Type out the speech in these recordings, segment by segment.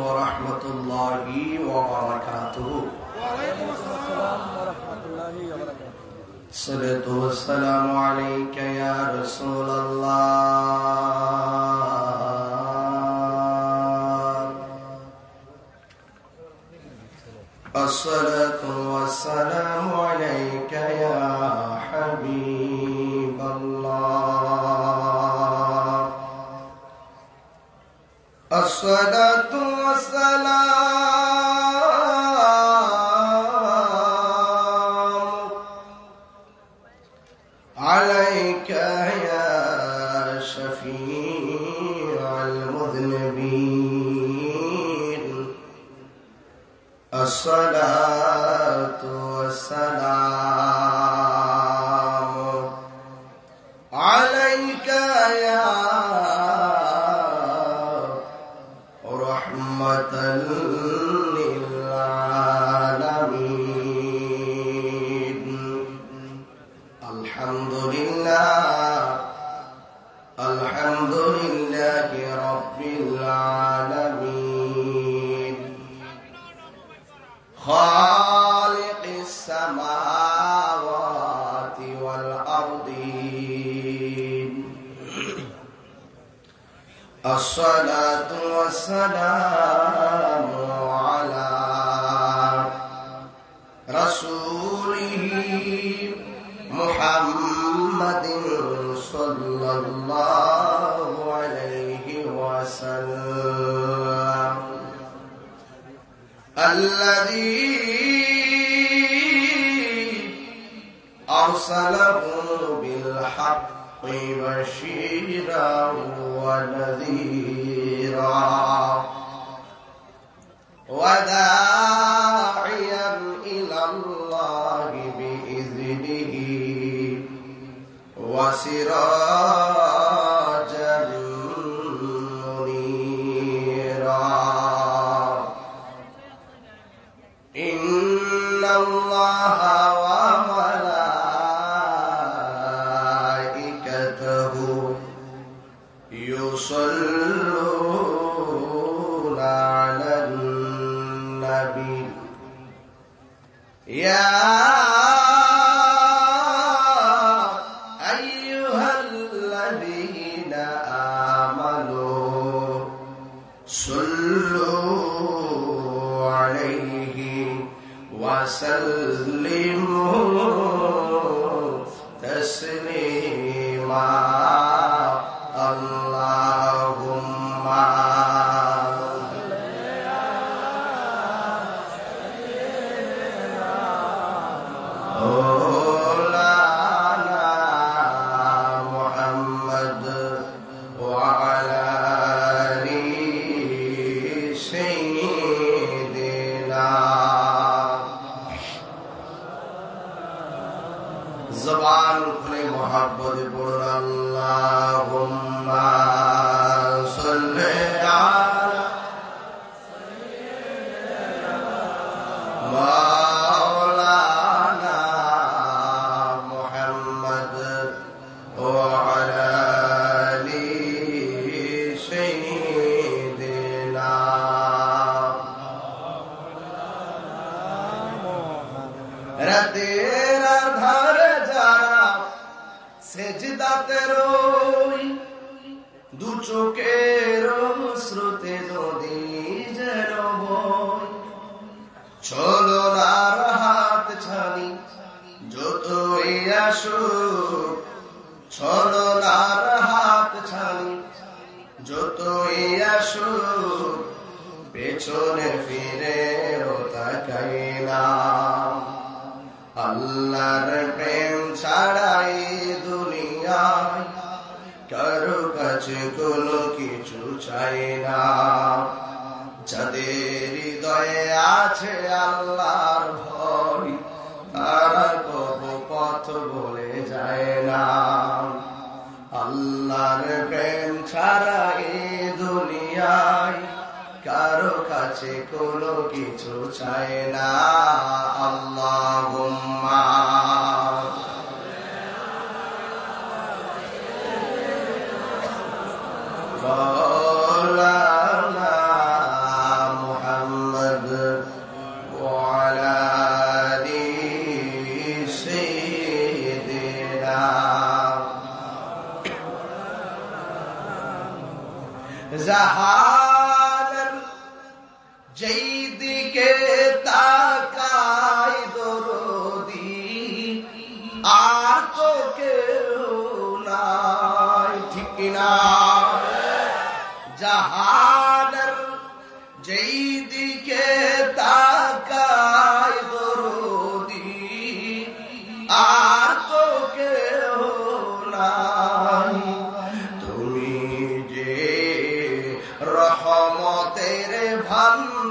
ورحمة الله وبركاته. وعليكم السلام ورحمة الله وبركاته. الصلاة والسلام عليك يا رسول الله. الصلاة والسلام عليك يا حبيب الله. الصلاة والسلام عليك يا شفيع المذنبين. الصلاة والسلام عليك يا رحمة للعالمين. الحمد لله رب العالمين، خالق السماوات والأرضين. الصلاة والسلام على رسوله محمد صلى الله عليه وسلم، الذي أرسله بالحق بشيرا ونذيرا وداعيا إلى الله بإذنه وسراجا منيرا. إن الله وملائكته يصلون على النبي يا أيها الذين آمنوا صلوا عليه وسلموا تسليما. اللهم مولانا محمد وعلى آل سيدنا. زبان খুলে মোহাব্বত পড়ুন আল্লাহুম্মা সাল্লি আলা মাওলানা মুহাম্মদ ওয়া আলা আলি সাইয়্যিদিনা। রাতের আধার যারা সেজদাতে রই, দু চোখের স্রোতে নদী যেন বয়। ছলনার হাত ছানি যতই আসুক, ছলনার হাত ছানি যতই আসুক, পেছনে ফিরে তাকাই না। আল্লাহর প্রেম ছাড়াই দুনিয়ায় কারো কাছে কোনো কিছু চাই না। যাদের হৃদয়ে আছে আল্লাহর ভয়, তারা কবু পথ বলে যায় না। আল্লাহর প্রেম ছাড়া এই দুনিয়ায় কারো কাছে কোনো কিছু চাই না। আল্লাহুম্মা মাওলানা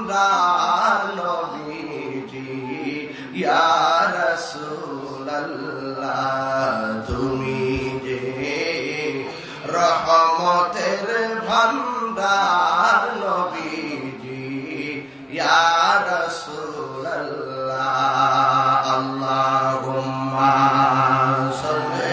ভান্ডার নবীজি ইয়া রাসূলুল্লাহ তুমি যে রহমতের ভান্ডার নবীজি ইয়া রাসূলুল্লাহ আল্লাহুম্মা সাল্লি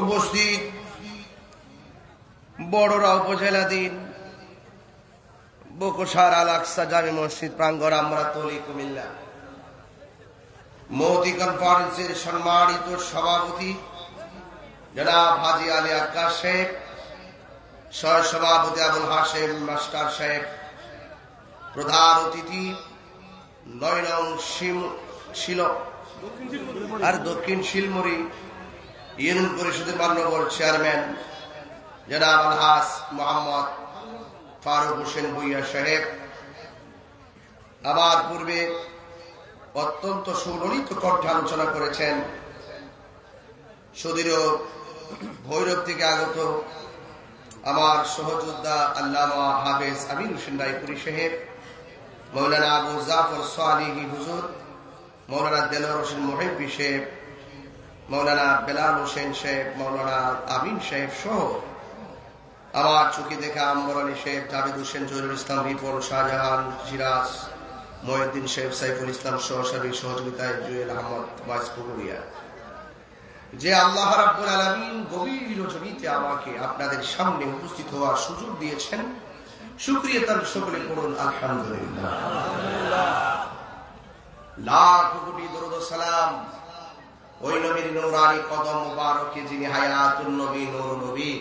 উপস্থিত বড়রা উপজেলাধীন বকুশার আল আকসা জামে মসজিদ প্রাঙ্গণ আমরাতলী কুমিল্লা মোদি কনফারেন্সের সম্মানিত সভাপতি জনাব হাজী আলী আক্কাস সাহেব, সহ সভাপতি আবুল হাশেম মাস্টার সাহেব, প্রধান অতিথি ৯ নং দক্ষিণ শিলমুড়ি ইউনিয়ন পরিষদের মান্যবর চেয়ারম্যান জনাব আলহাজ মোহাম্মদ ফারুক হোসেন ভুইয়া সাহেব, আমার পূর্বে অত্যন্ত সুললিত কণ্ঠে আলোচনা করেছেন সুদৃঢ় ভৈরব থেকে আগত আমার সহযোদ্ধা আল্লামা হাফেজ আমির হোসেন রায়পুরি সাহেব, মৌলানা আবু জাফর সালিহি হুজুর, মৌলানা দেলোয়ার হোসেন মুহিব্বি সাহেব, মৌলানা বেলাল হোসেন সাহেব, মৌলানা আমিন সাহেব সহ আমার চোখে দেখা আম্বরানী সাহেব, জাভেদ হোসেন, জহিরুল ইসলাম রিপন, শাহজাহান, সিরাজ, মহিউদ্দিন সাহেব, সাইফুল ইসলাম সহ সার্বিক সহযোগিতায় জুয়েল আহমদ পুকুরিয়া, যে আল্লাহ রাব্বুল আলামিন গভীর রজনীতে আমাকে আপনাদের সামনে উপস্থিত হওয়ার সুযোগ দিয়েছেন, শুকরিয়া তার সকলে পড়ুন আলহামদুলিল্লাহ। লাখ কোটি দরুদ ও সালাম ওই নবীর নূরানি কদম মুবারকে যিনি হায়াতুন নবী, নূর নবী,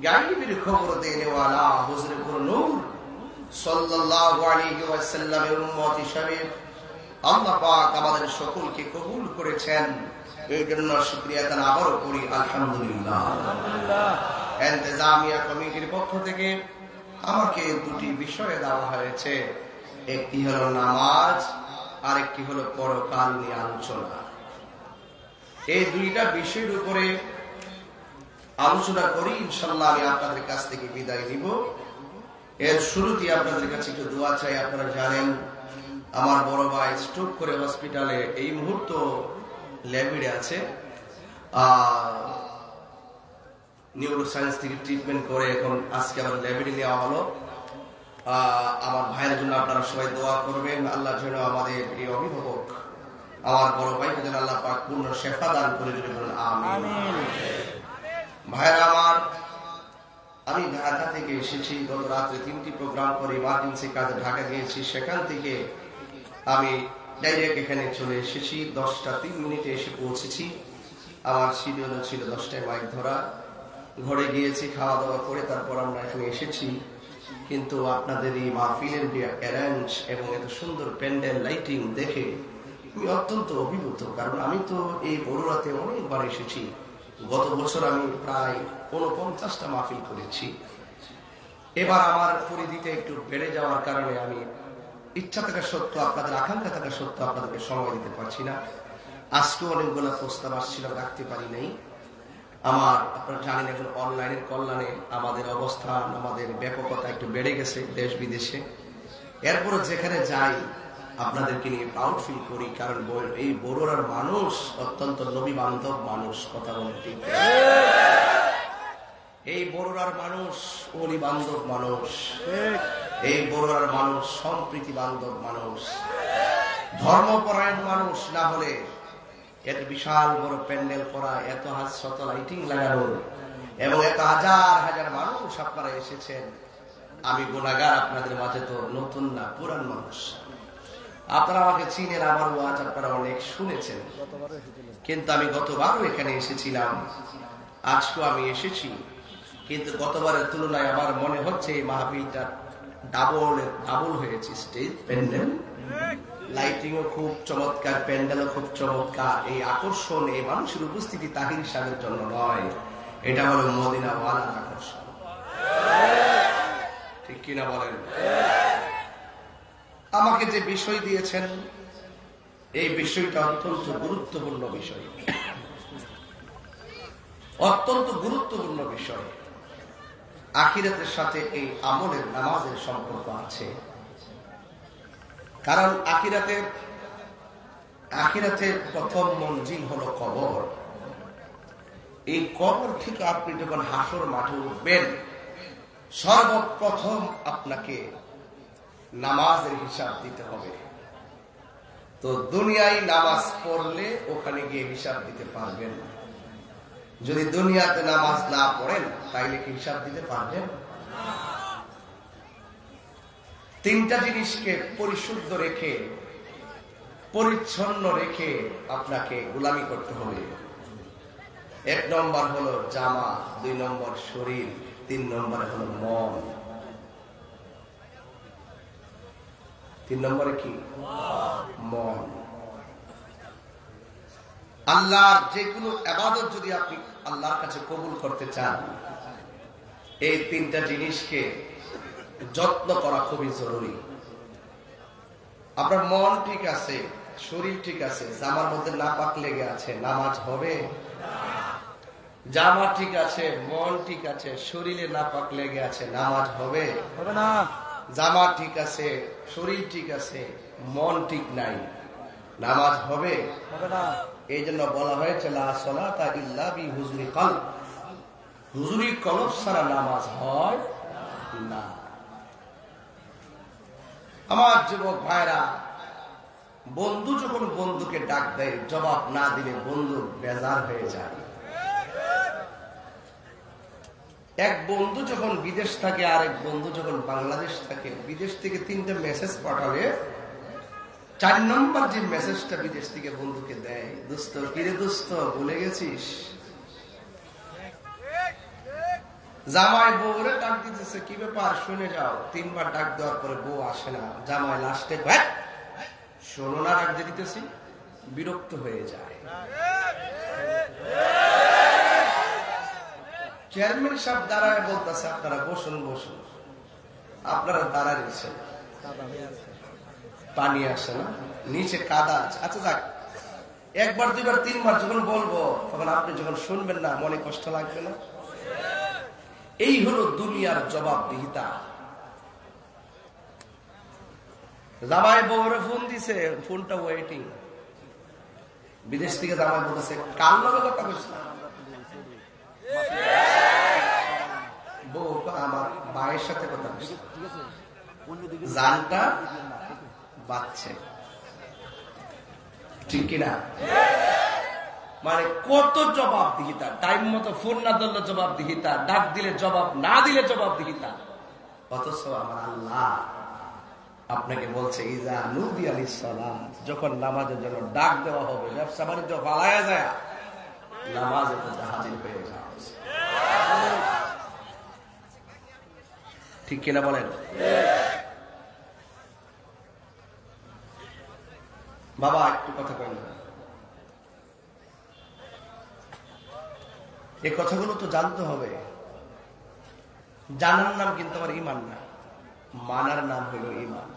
গায়বের খবর দেনেওয়ালা হুজুর নূর সাল্লাল্লাহু আলাইহি ওয়াসাল্লামের উম্মত হিসেবে আল্লাহ পাক আমাদের সকলকে কবুল করেছেন, এই জন্য শুকরিয়া তার আবারও করি আলহামদুলিল্লাহ। ইন্তেজামিয়া কমিটির পক্ষ থেকে আমাকে দুটি বিষয় দেওয়া হয়েছে, একটি হলো নামাজ, আর একটি হলো পরকাল নিয়ে আলোচনা। এই দুইটা বিষয়ের উপরে আলোচনা করি ইনশাআল্লাহ। আমি আপনাদের কাছ থেকে বিদায় নিব। এর শুরুতে আপনাদের কাছে একটু দোয়া চাই। আপনারা জানেন আমার বড় ভাই স্ট্রোক করে হসপিটালে এই মুহূর্ত ল্যাবিডে আছে। নিউরোসায়েন্স থেকে ট্রিটমেন্ট করে এখন আজকে আবার ল্যাবিডে নেওয়া হলো। আমার ভাইয়ের জন্য আপনারা সবাই দোয়া করবেন। আল্লাহ যেন আমাদের এই অভিভাবক আমার বড় ভাইকে যেন আল্লাহ পাক পূর্ণ শেফা দান করে দিতে বলেন আমিন। ভাইরা আমার, আমি ঢাকা থেকে এসেছি। গত রাত্রে 3টি প্রোগ্রাম করে ইমার্জেন্সি কাজে ঢাকা গিয়েছি। সেখান থেকে আমি ডাইরেক্ট এখানে চলে এসেছি। 10টা 3 মিনিটে এসে পৌঁছেছি। আমার শিডিউল ছিল 10টায় মাইক ধরা। ঘরে গিয়েছি, খাওয়া দাওয়া করে তারপর আমরা এখানে এসেছি। কিন্তু আপনাদের এই মাহফিলের যে অ্যারেঞ্জ এবং এত সুন্দর প্যান্ডেল লাইটিং দেখে আমি অত্যন্ত অভিভূত। কারণ আমি তো এই বড়ুয়াতে অনেকবার এসেছি। গত বছর আমি প্রায় 49টা মাহফিল করেছি। এবার আমার পরিধিতে একটু বেড়ে যাওয়ার কারণে আমি ইচ্ছা থাকা সত্ত্বেও, আপনাদের আকাঙ্ক্ষা থাকা সত্ত্বেও আপনাদেরকে সময় দিতে পারছি না। আজকে অনেকগুলো প্রস্তাব আসছিল, রাখতে পারি নাই। আপনারা জানেন এখন অনলাইনের কল্যাণে আমাদের অবস্থান, আমাদের ব্যাপকতা একটু বেড়ে গেছে দেশ বিদেশে। এরপর যেখানে যাই আপনাদেরকে নিয়ে প্রাউড ফিল করি। কারণ এই বড়ুয়ার মানুষ অত্যন্ত নবী বান্ধব মানুষ। কথা বলে ঠিক, এই বড়ুয়ার মানুষ অলি বান্ধব মানুষ। এই বড়ুয়ার মানুষ সম্প্রীতি বান্ধব মানুষ, ধর্মপরায়ণ মানুষ। না হলে এত বিশাল বড় প্যান্ডেল করা, এত শত লাইটিং লাগানো এবং এত হাজার হাজার মানুষ আপনারা এসেছেন। আমি গুনাহগার, আপনাদের মাঝে তো নতুন না, পুরান মানুষ। আপনারা আমাকে চিনেন, আমার ওয়াজ আপনারা অনেক শুনেছেন। কিন্তু আমি গতবারও এখানে এসেছিলাম, আজকেও আমি এসেছি। কিন্তু গতবারের তুলনায় আমার মনে হচ্ছে এই মাহফিলটা ডাবল হয়েছে। স্টেজ, প্যান্ডেল, লাইটিংও খুব চমৎকার, প্যান্ডেলও খুব চমৎকার। এই আকর্ষণ এই মানুষের উপস্থিতি তাহির সাহেবের জন্য নয়, এটা হলো মদিনা ওয়ালার আকর্ষণ। ঠিক কিনা বলেন? আমাকে যে বিষয় দিয়েছেন এই বিষয়টা অত্যন্ত গুরুত্বপূর্ণ বিষয়, অত্যন্ত গুরুত্বপূর্ণ বিষয়। আখিরাতের সাথে এই আমলের, নামাজের সম্পর্ক আছে। কারণ আখিরাতের প্রথম মঞ্জিল হলো কবর। এই কবর থেকে আপনি যখন হাসর মাঠে উঠবেন, সর্বপ্রথম আপনাকে নামাজের হিসাব দিতে হবে। তো দুনিয়ায় নামাজ পড়লে ওখানে গিয়ে হিসাব দিতে পারবেন। যদি দুনিয়াতে নামাজ না পড়েন তাইলে কি হিসাব দিতে পারবেন? 3টা জিনিসকে পরিশুদ্ধ রেখে, পরিচ্ছন্ন রেখে আপনাকে গোলামি করতে হবে। 1 নম্বর হলো জামা, 2 নম্বর শরীর, 3 নম্বরে হলো মন। 3 নম্বরে কি? মন। আল্লাহর যে কোনো ইবাদত যদি আপনি আল্লাহর কাছে কবুল করতে চান, এই 3টা জিনিসকে যত্ন করা খুবই জরুরি। আপনার মন ঠিক আছে, শরীর ঠিক আছে, জামার মধ্যে নাপাক লেগে আছে, নামাজ হবে? জামা ঠিক আছে, মন ঠিক আছে, শরীরে নাপাক লেগে আছে, নামাজ হবে? হবে না। জামা ঠিক আছে, শরীর ঠিক আছে, মন ঠিক নাই, নামাজ হবে? হবে না। এই জন্য বলা হয়েছে লা সালাতা ইল্লা বিহুজুরি কলব, হুজুরি কলব ছাড়া নামাজ হয় না। আমার যুবক ভাইরা, বন্ধু যখন বন্ধুকে ডাক দেয়, জবাব না দিলে বন্ধু বেজার হয়ে যায়। এক বন্ধু যখন বিদেশ থাকে, আরেক বন্ধু যখন বাংলাদেশ থাকে, বিদেশ থেকে 3টা মেসেজ পাঠালে 4 নম্বর যে মেসেজটা বিদেশ থেকে বন্ধুকে দেয়, দোস্ত কিরে দোস্ত ভুলে গেছিস? জামাই বউরে ডাক দিতেছে, কি ব্যাপার শুনে যাও। 3 বার ডাক দেওয়ার পরে বউ আসে না। জামাই লাস্টে শোনো না, ডাক দিতেছি, বিরক্ত হয়ে যায়। চেয়ারম্যান সাহেব দাঁড়ায় বলতেছে, আপনারা বসুন বসুন। আপনারা দাঁড়াইছেন, পানি আসে না, নিচে কাদা আছে। আচ্ছা যাক, একবার দুইবার তিনবার যখন বলবো তখন আপনি যখন শুনবেন না মনে কষ্ট লাগবে না? এই হলো দুনিয়ার জবাবদিহিতা। জামাই বউরে ফোন দিছে, ফোনটা ওয়েটিং। বিদেশ থেকে জামাই বলতেছে কাল লগে কথা কইছে বউ, আমার ভাইয়ের সাথে কথা কইছে, জানটা বাচ্চে। ঠিক কিনা? মানে কত জবাবদিহিতা। টাইম মতো ফোন না ধরলে জবাবদিহিতা, ডাক দিলে জবাব না দিলে জবাবদিহিতা। অথচ আমার আল্লাহ আপনাকে বলছে ইজা নুদি আলিস সালাত, যখন নামাজের জন্য ডাক দেওয়া হবে, ব্যবসা বাণিজ্য ফালায়া যায়, নামাজে পড়তে হাজির হয়ে যাও। ঠিক কিনা বলেন? বাবা একটু কথা কই না, এই কথাগুলো তো জানতে হবে। জানার নাম কিন্তু আমার ইমান না, মানার নাম হইল ইমান।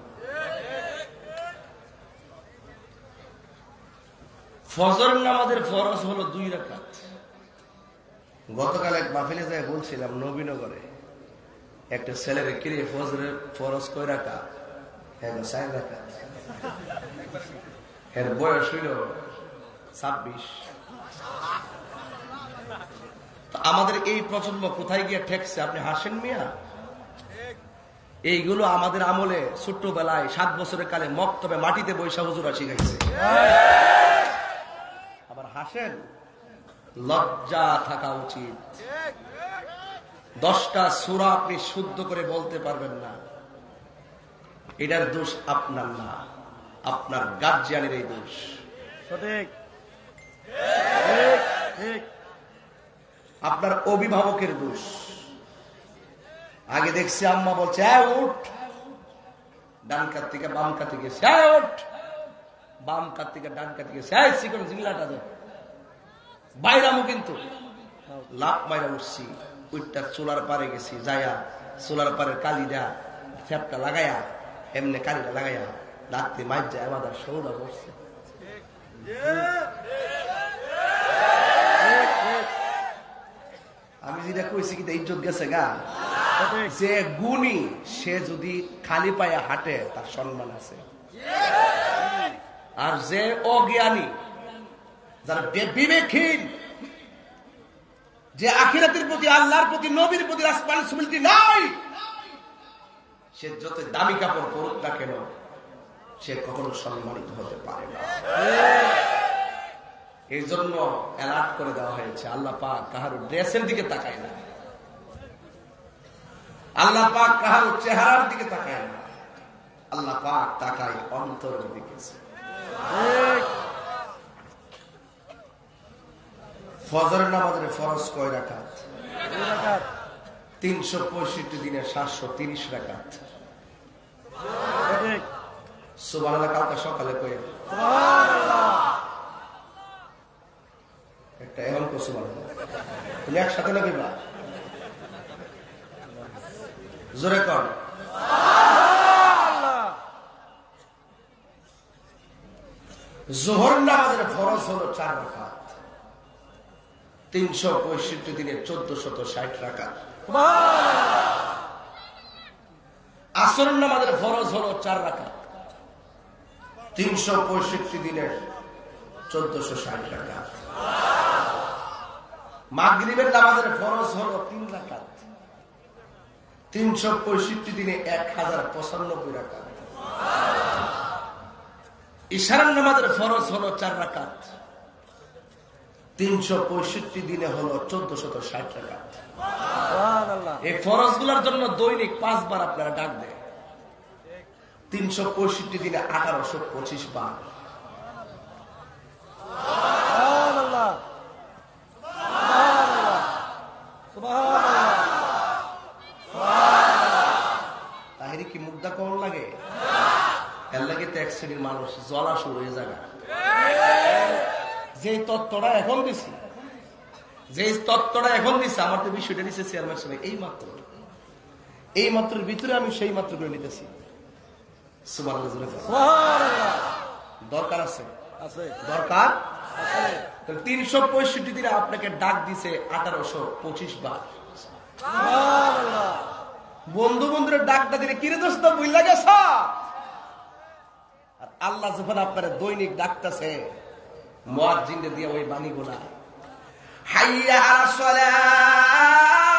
ফজর নামাজের ফরজ হলো 2 রাকাত। গতকাল এক মাহফিলে যায় বলছিলাম, নবীনগরে একটা ছেলের কিরে ফজরের ফরজ কয় রাকাত? 4 রাকাত। এর বয়স হইল 26। আমাদের এই প্রজন্ম কোথায় গিয়ে ঠেকছে আপনি হাসেন মিয়া? এইগুলো আমাদের আমলে ছোট্টবেলায় 7 বছরের কালে মক্তবে মাটিতে বৈশা হুজুরা শিখাইছে। আবার হাসেন? লজ্জা থাকা উচিত। 10টা সূরা আপনি শুদ্ধ করে বলতে পারবেন না, এটার দোষ আপনার না, আপনার গার্জিয়ানের এই দোষ। আপনার অভিভাবকের দোষ। আগে দেখছি আম্মা বলছে উঠ, ডান কাত থেকে বাম কাতে গেছে, উঠ, বাম কাত থেকে ডান কাতে গেছে, চিকন জিংলাটা দে বাইরামও। কিন্তু লাভ মাইরা উঠছি, উঠটা চুলার পারে গেছি, যাইয়া চুলার পারে কালিটা ফ্যাপটা লাগাইয়া এমনি কালিটা লাগাইয়া রাত্রে মাইর যায় আমাদের সৌদা করছে। আমি যেটা কইছি কি ইজ্জত গেছে গা? যে গুণী সে যদি খালি পায়ে হাঁটে তার সম্মান আছে, আর যে অজ্ঞানী, যারা বিবেকহীন, যে আখিরাতের প্রতি, আল্লাহর প্রতি, নবীর প্রতি রেসপন্সিবিলিটি নাই, সে যত দামি কাপড় পরুক না কেন সে কখনো সম্মানিত হতে পারে না। এই জন্য অ্যালার্ট করে দেওয়া হয়েছে, আল্লাহ পাক কাহার ড্রেসের দিকে তাকায় না, আল্লাহ পাক কাহার চেহারার দিকে তাকায় না, আল্লাহ পাক তাকায় অন্তরের দিকে। ফজর নামাজের ফরজ কয় রাকাত? 365 দিনে 730 রাকাত। সুবহানাল্লাহ কালকে সকালে কই একটা এমন কো সুবহানাল্লাহ, তুমি একসাথে না দিবা? জোরে কর। যোহর নামাজের ফরজ হলো 4 রাকাত, 365 দিনে 1460 রাকাত। আসর নামাজের ফরজ হলো 4 রাকাত, 365 দিনে 1460 রাকাত। মাগরিবের নামাজের ফরজ হলো 3 রাকাত, 365 দিনে 1095 রাকাত। ইশার নামাজের ফরজ হলো 4 রাকাত, 365 দিনে হলো 1460 রাকাত। এই ফরজ গুলার জন্য দৈনিক 5 বার আপনারা ডাক দেন, 365 দিনে 1825 বার। তাহিরি কি মুগ্ধা কম লাগে? এর লাগে তো এক শ্রেণীর মানুষ জ্বলা শুরু হয়ে যাবে। যে তত্ত্বটা এখন দিছি, আমার তো বিষয়টা দিচ্ছে চেয়ারম্যান সাহেব এই মাত্র ভিতরে আমি সেই মাত্র করে নিতেছি। দরকার আছে, আছে দরকার আছে 365 দিনে আপনাকে ডাক দিছে 1825 বার। সুবহানাল্লাহ। বন্ধু বন্ধুরে ডাকটা দিলে কিরে দোস্ত বুঝলা গেছ? আর আল্লাহ যখন আপনার দৈনিক ডাকতেছে মুয়াজ্জিনকে দিয়ে ওই বাণীগুলা, হাইয়া আলাস সালাহ,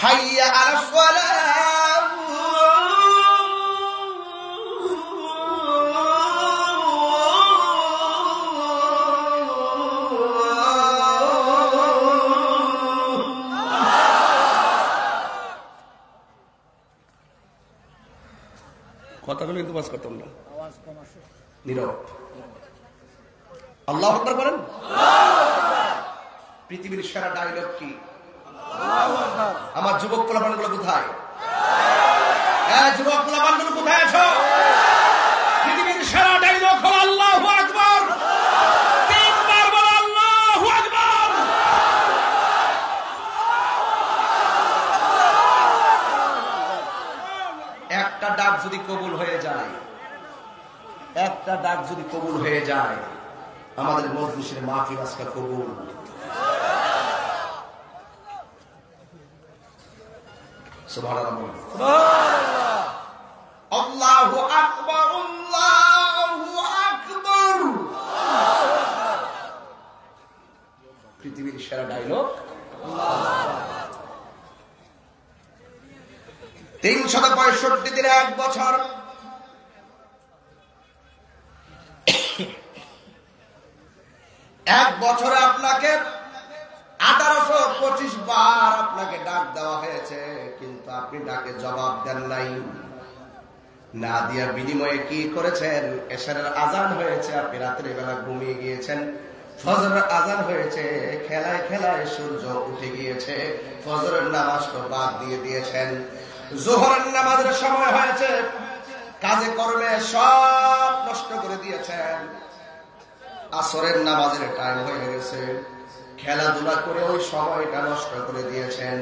হাইয়া আলাস সালাহ, কথাগুলো কিন্তু বাস করতাম না, আওয়াজ কম আসে। নীরব। আল্লাহু আকবার বলেন। পৃথিবীর সেরা ডায়লগ কি? আল্লাহু আকবার। আমার যুবক পোলাপানগুলো কোথায়? হ্যাঁ, যুবক পোলাপানগুলো কোথায় আছো? পৃথিবীর সেরা ডায়লগ হলো আল্লাহু আকবার। তিনবার বলো আল্লাহু আকবার। একটা ডাক যদি কবুল হয়ে যায়, একটা ডাক যদি কবুল হয়ে যায়, আমাদের মজলিসের মাহফিল আজকে কবুল। সুবহানাল্লাহ। সুবহানাল্লাহ। আল্লাহু আকবার, আল্লাহু আকবার। পৃথিবীর সেরা ডায়লগ। 365 দিনে 1 বছর। এক বছরে আপনাকে 1825 বার আপনাকে ডাক দেওয়া হয়েছে, কিন্তু আপনি ডাকে জবাব দেন নাই। না দিয়া বিনিময়ে কি করেছেন? এশারের আজান হয়েছে, আপনি রাতের বেলা ঘুমিয়ে গিয়েছেন। ফজরের আজান হয়েছে, খেলায় খেলায় সূর্য উঠে গিয়েছে, ফজরের নামাজ তো বাদ দিয়ে দিয়েছেন। যোহরের নামাজের সময় হয়েছে, কাজে কর্মে সব নষ্ট করে দিয়েছেন। আসরের নামাজের টাইম হয়ে গেছে, খেলাধুলা করে ওই সময়টা নষ্ট করে দিয়েছেন।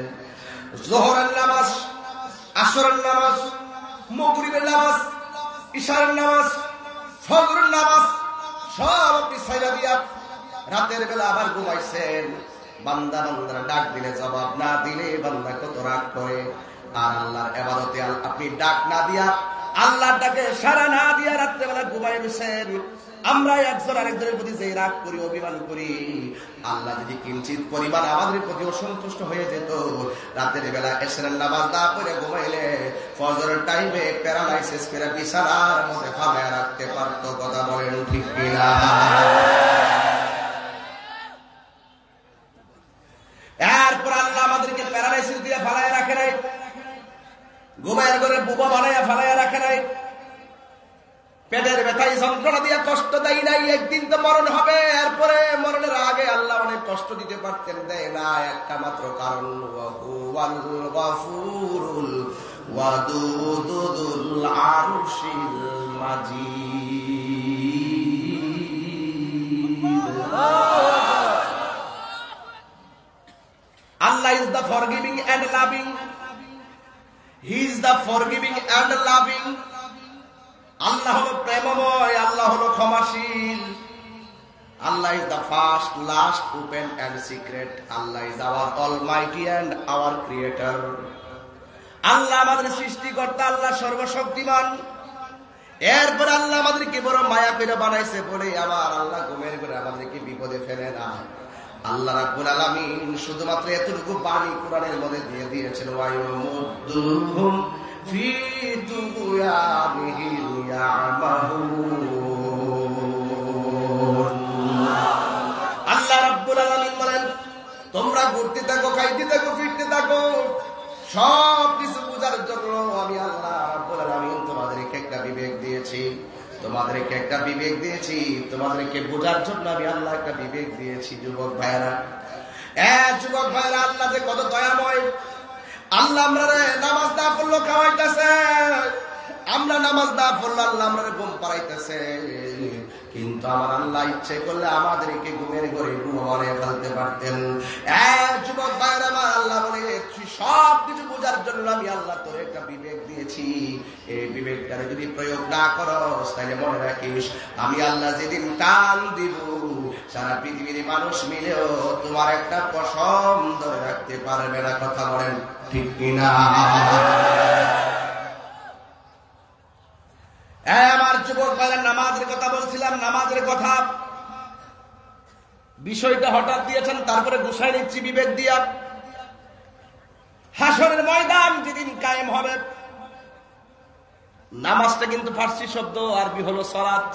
যোহরের নামাজ, আসরের নামাজ, মাগরিবের নামাজ, ইশারের নামাজ, ফজরের নামাজ সব আপনি ছাইড়া দিয়া রাতের বেলা আবার ঘুমাইছেন। বান্দা বান্দারা ডাক দিলে জবাব না দিলে বান্দা কত রাগ করে। আর আল্লাহর ইবাদতে আপনি ডাক না দিয়া, আল্লাহর ডাকে সাড়া না দিয়া রাতের বেলা ঘুমাই গেছেন। আমরা একজন আরেকজনের প্রতি যে রাগ করি, অভিমান করি, আল্লাহ যদি কিঞ্চিত পরিমাণ আমাদের প্রতি অসন্তুষ্ট হয়ে যেত, রাতের বেলা এশারের নামাজ না পড়ে ঘুমাইলে ফজরের টাইমে প্যারালাইসিস করে বিছানার মধ্যে ফালায় রাখতে পারতো। কথা বলেন ঠিক কিনা? এরপর আল্লাহ আমাদেরকে প্যারালাইসিস দিয়ে ফালায় রাখে নাই, ঘুমায় করে বুবা বানাইয়া ফালাইয়া রাখে নাই, পেটের ব্যথায় যন্ত্রণা দিয়ে কষ্ট দেয় নাই। একদিন তো মরণ হবে, এরপরে মরণের আগে আল্লাহ অনেক কষ্ট দিতে পারতেন, দেয় না। একটা মাত্র কারণ, ওয়াহুয়াল গফুরুল ওয়াদুদুল আরশিল মাজিদ। Allah is the forgiving and loving. He is the forgiving and loving. আল্লাহ হলো প্রেমময়, আল্লাহ হলো ক্ষমাশীল। আল্লাহ is the first, last, open and secret. Allah is our almighty and our creator. আল্লাহ আমাদের সৃষ্টিকর্তা, আল্লাহ সর্বশক্তিমান। এরপর আল্লাহ আমাদেরকে বড় মায়া করে বানাইছে বলে আমার আল্লাহ ঘুমের করে আমাদেরকে বিপদে ফেলে না। আল্লাহ রাব্বুল আলামিন শুধুমাত্র এতটুকু বাণী কোরআনের মধ্যে দিয়ে দিয়েছেন, ওয়ায়ুমুদ্দুহুম ফি তুগয়ানিহিম ইয়ামাহুন। আল্লাহ রাব্বুল আলামিন বলেন, তোমরা ঘুরতে থাকো, খাইতে থাকো, ফিরতে থাকো, সব কিছু বোঝার জন্য আমি আল্লাহ রাব্বুল আলামিন তোমাদেরকে একটা বিবেক দিয়েছি, তোমাদেরকে একটা বিবেক দিয়েছি, তোমাদেরকে বোঝার জন্য আমি আল্লাহ একটা বিবেক দিয়েছি। যুবক ভাইরা, যুবক ভাইরা, আল্লাহ যে কত দয়াময়। আল্লাহ আমরা নামাজ না পড়লো খাওয়াইতেছে, আমরা নামাজ না পড়লে আল্লাহ আমরা ঘুম পাড়াইতেছে, কিন্তু আমার আল্লাহ ইচ্ছে করলে আমাদেরকে ঘুমের ঘরে ঘুমানে ফেলতে পারতেন। যুবক ভাইরা আমার, আল্লাহ বলে সব কিছু বোঝার জন্য আমি আল্লাহ তোর একটা বিবেক দিয়েছি, এই বিবেকটা যদি প্রয়োগ না করস তাহলে মনে রাখিস আমি আল্লাহ যেদিন টান দিব সারা পৃথিবীর মানুষ মিলেও তোমার একটা পশম ধরে রাখতে পারবে না। কথা বলেন ঠিক কিনা? আমার যুবক ভাইরা, নামাজের কথা বলছিলাম, নামাজের কথা বিষয়টা হঠাৎ দিয়েছেন, তারপরে গুছাই নিচ্ছি বিবেক দিয়া। হাসরের ময়দান যেদিন কায়েম হবে, নামাজটা কিন্তু ফার্সি শব্দ, আরবি হলো সালাত।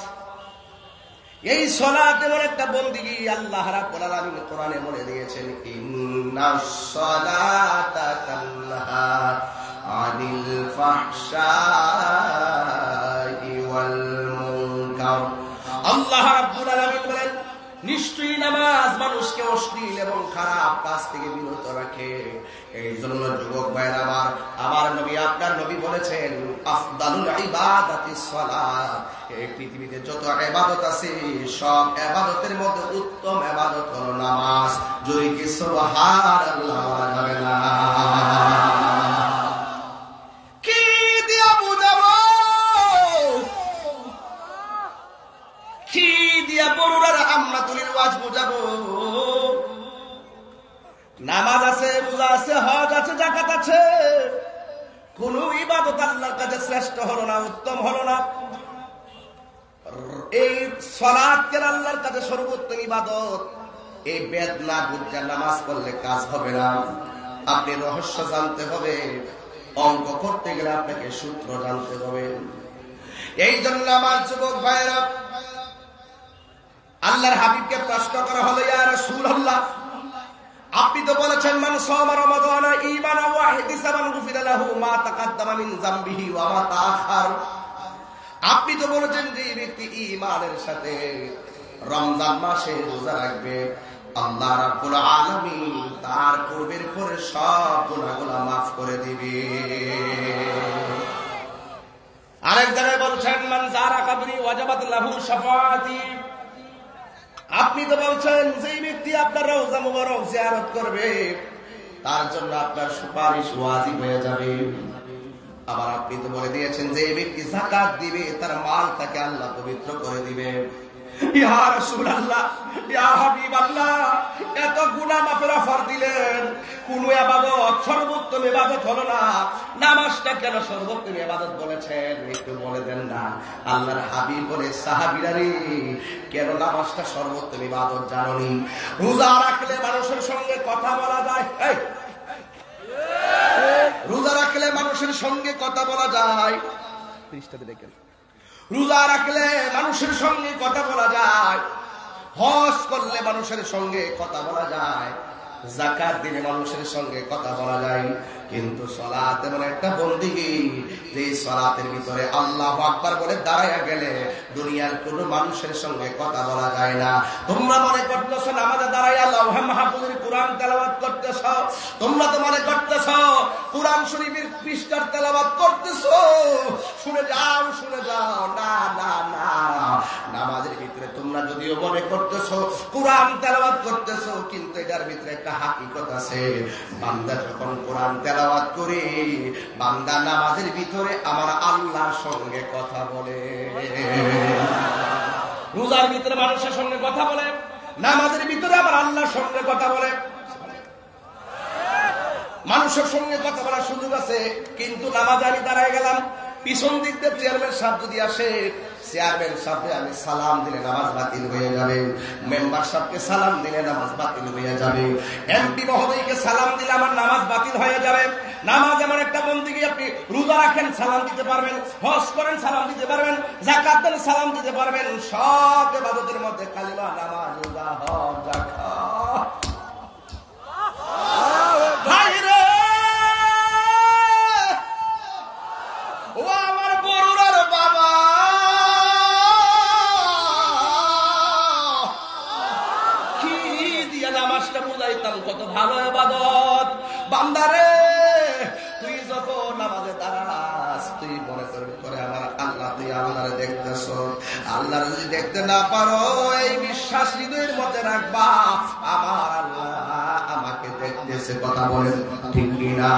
এই সালাত এমন একটা বন্দেগী আল্লাহ রাব্বুল আলামিন কোরআনে বলে দিয়েছেন, ইন্নাস সালাতা তানহা আনিল ফাহশাই ওয়াল মুনকার। আল্লাহ রাব্বুল আলামিন বলেন নিশ্চয়ই নামাজ মানুষকে অশ্লীল এবং খারাপ কাজ থেকে বিরত রাখে। এই জন্য যুবক ভাইরা আমার নবী, আপনার নবী বলেছেন আফদালুল ইবাদাতিস সালাত। এই পৃথিবীতে যত ইবাদত আছে সব ইবাদতের মধ্যে উত্তম ইবাদত হলো নামাজ। জোরে কি সুবহানাল্লাহ বলা যাবে না? কি দিয়া বুঝাবো, কি দিয়া বড়ুরার আমনাতুলির ওয়াজ বুঝাবো? নামাজ আছে, রোজা আছে, হজ আছে, যাকাত আছে, কোন ইবাদত আল্লাহর কাছে শ্রেষ্ঠ হলো না, উত্তম হলো না। এই সালাত কেন আল্লাহর কাছে সর্বোত্তম ইবাদত? এই বেদ না বুঝে নামাজ পড়লে কাজ হবে না। আপনি রহস্য জানতে হবে, অঙ্ক করতে গেলে আপনাকে সূত্র জানতে হবে। এই জন্য আমার যুবক ভাইরা, আল্লাহর হাবিবকে প্রশ্ন করা হলো, ইয়া রাসূলুল্লাহ, আপনি তো বলেছেন মান সামা রমাদান ঈমানান ওয়া ইহতিসাবান গুফিরা লাহু মা তাকাদ্দামা মিন যামবিহি ওয়া মা তাআখার। আপনি তো বলেছেন যে ব্যক্তি ঈমানের সাথে রমজান মাসে রোজা রাখবে, আল্লাহ রাব্বুল আলামিন তার পূর্বের পরে সব গুনাহগুলো মাফ করে দিবে। আরেক জায়গায় বলছেন মান যারা কবরি ওয়াজাবাত লাহু শাফাআতি। আপনি তো বলছেন যে ব্যক্তি আপনার রওজা মুবারক জিয়ারত করবে তার জন্য আপনার সুপারিশ ওয়াজিব হয়ে যাবে। আবার আপনি তো বলে দিয়েছেন যে ব্যক্তি যাকাত দিবে তার মাল তাকে আল্লাহ পবিত্র করে দিবে। ইয়া রাসূলুল্লাহ, ইয়া হাবিবাল্লাহ, এত গুনাহ মাফের অফার দিলেন, কোন ইবাদত সর্বোত্তম ইবাদত হলো না, নামাজটা কেন সর্বোত্তম ইবাদত বলেছেন একটু বলে দেন না? আল্লাহর হাবিব বলে, সাহাবীরা রে, কেন নামাজটা সর্বোত্তম ইবাদত জানোনি? রোজা রাখলে মানুষের সঙ্গে কথা বলা যায়। রোজা রাখলে মানুষের সঙ্গে কথা বলা যায়। পৃষ্ঠাতে দেখেন, রোজা রাখলে মানুষের সঙ্গে কথা বলা যায়, হজ করলে মানুষের সঙ্গে কথা বলা যায়, যাকাত দিলে মানুষের সঙ্গে কথা বলা যায়। কিন্তু সালাত এমন একটা বন্দেগী যে সালাতের ভিতরে আল্লাহু আকবার বলে দাঁড়ায়া গেলে দুনিয়ার কোন মানুষের সঙ্গে কথা বলা যায় না। তোমরা মনে করতেছ নামাজে দাঁড়াইয়া লাউহে মাহফুজের কোরআন তেলাওয়াত করতেছ, তোমরা তো মনে করতেছ কোরআন শরীফের পৃষ্ঠার তেলাওয়াত করতেছ। শুনে যাও, শুনে যাও, না না না, নামাজের ভিতরে তোমরা যদিও মনে করতেছ কোরআন তেলাওয়াত করতেছ, কিন্তু এটার ভিতরে একটা হাকিকত আছে। বান্দা যখন কোরআন তেলাওয়াত করে, বান্দা নামাজের ভিতরে আমার আল্লাহর সঙ্গে কথা বলে। রোজার ভিতরে মানুষের সঙ্গে কথা বলে, নামাজের ভিতরে আমার আল্লাহর সঙ্গে কথা বলে। মানুষের সঙ্গে কথা বলার সুযোগ আছে, কিন্তু নামাজ আমি দাঁড়ায় গেলাম, পিছন দিক দিয়ে চেয়ারম্যান সাহেব যদি আসে, চেয়ারম্যান সাহেবকে আমি সালাম দিলে নামাজ বাতিল হয়ে যাবে, মেম্বার সাহেবকে সালাম দিলে নামাজ বাতিল হয়ে যাবে, এমপি মহোদয়কে সালাম দিলে আমার নামাজ বাতিল হয়ে যাবে। নামাজ এমন একটা বন্দেগী, আপনি রোজা রাখেন সালাম দিতে পারবেন, হজ করেন সালাম দিতে পারবেন, যাকাত দেন সালাম দিতে পারবেন, সব ইবাদতের মধ্যে কালিমা, নামাজ, রোজা, হজ, যাকাত। ভাইরে, ও আমার বড়ুরার বাবা, কি দিয়া নামাজটা বুঝাইতাম, কত ভালো ইবাদত। বান্দারে, তুই যখন নামাজে দাঁড়াস, তুই মনে করে আল্লাহরে দেখতেছ। আল্লাহরে যদি দেখতে না পারো, এই বিশ্বাস হৃদয়ের মধ্যে রাখবা, আমার আল্লাহ আমাকে দেখতেছে। কথা বলেন ঠিক কিনা?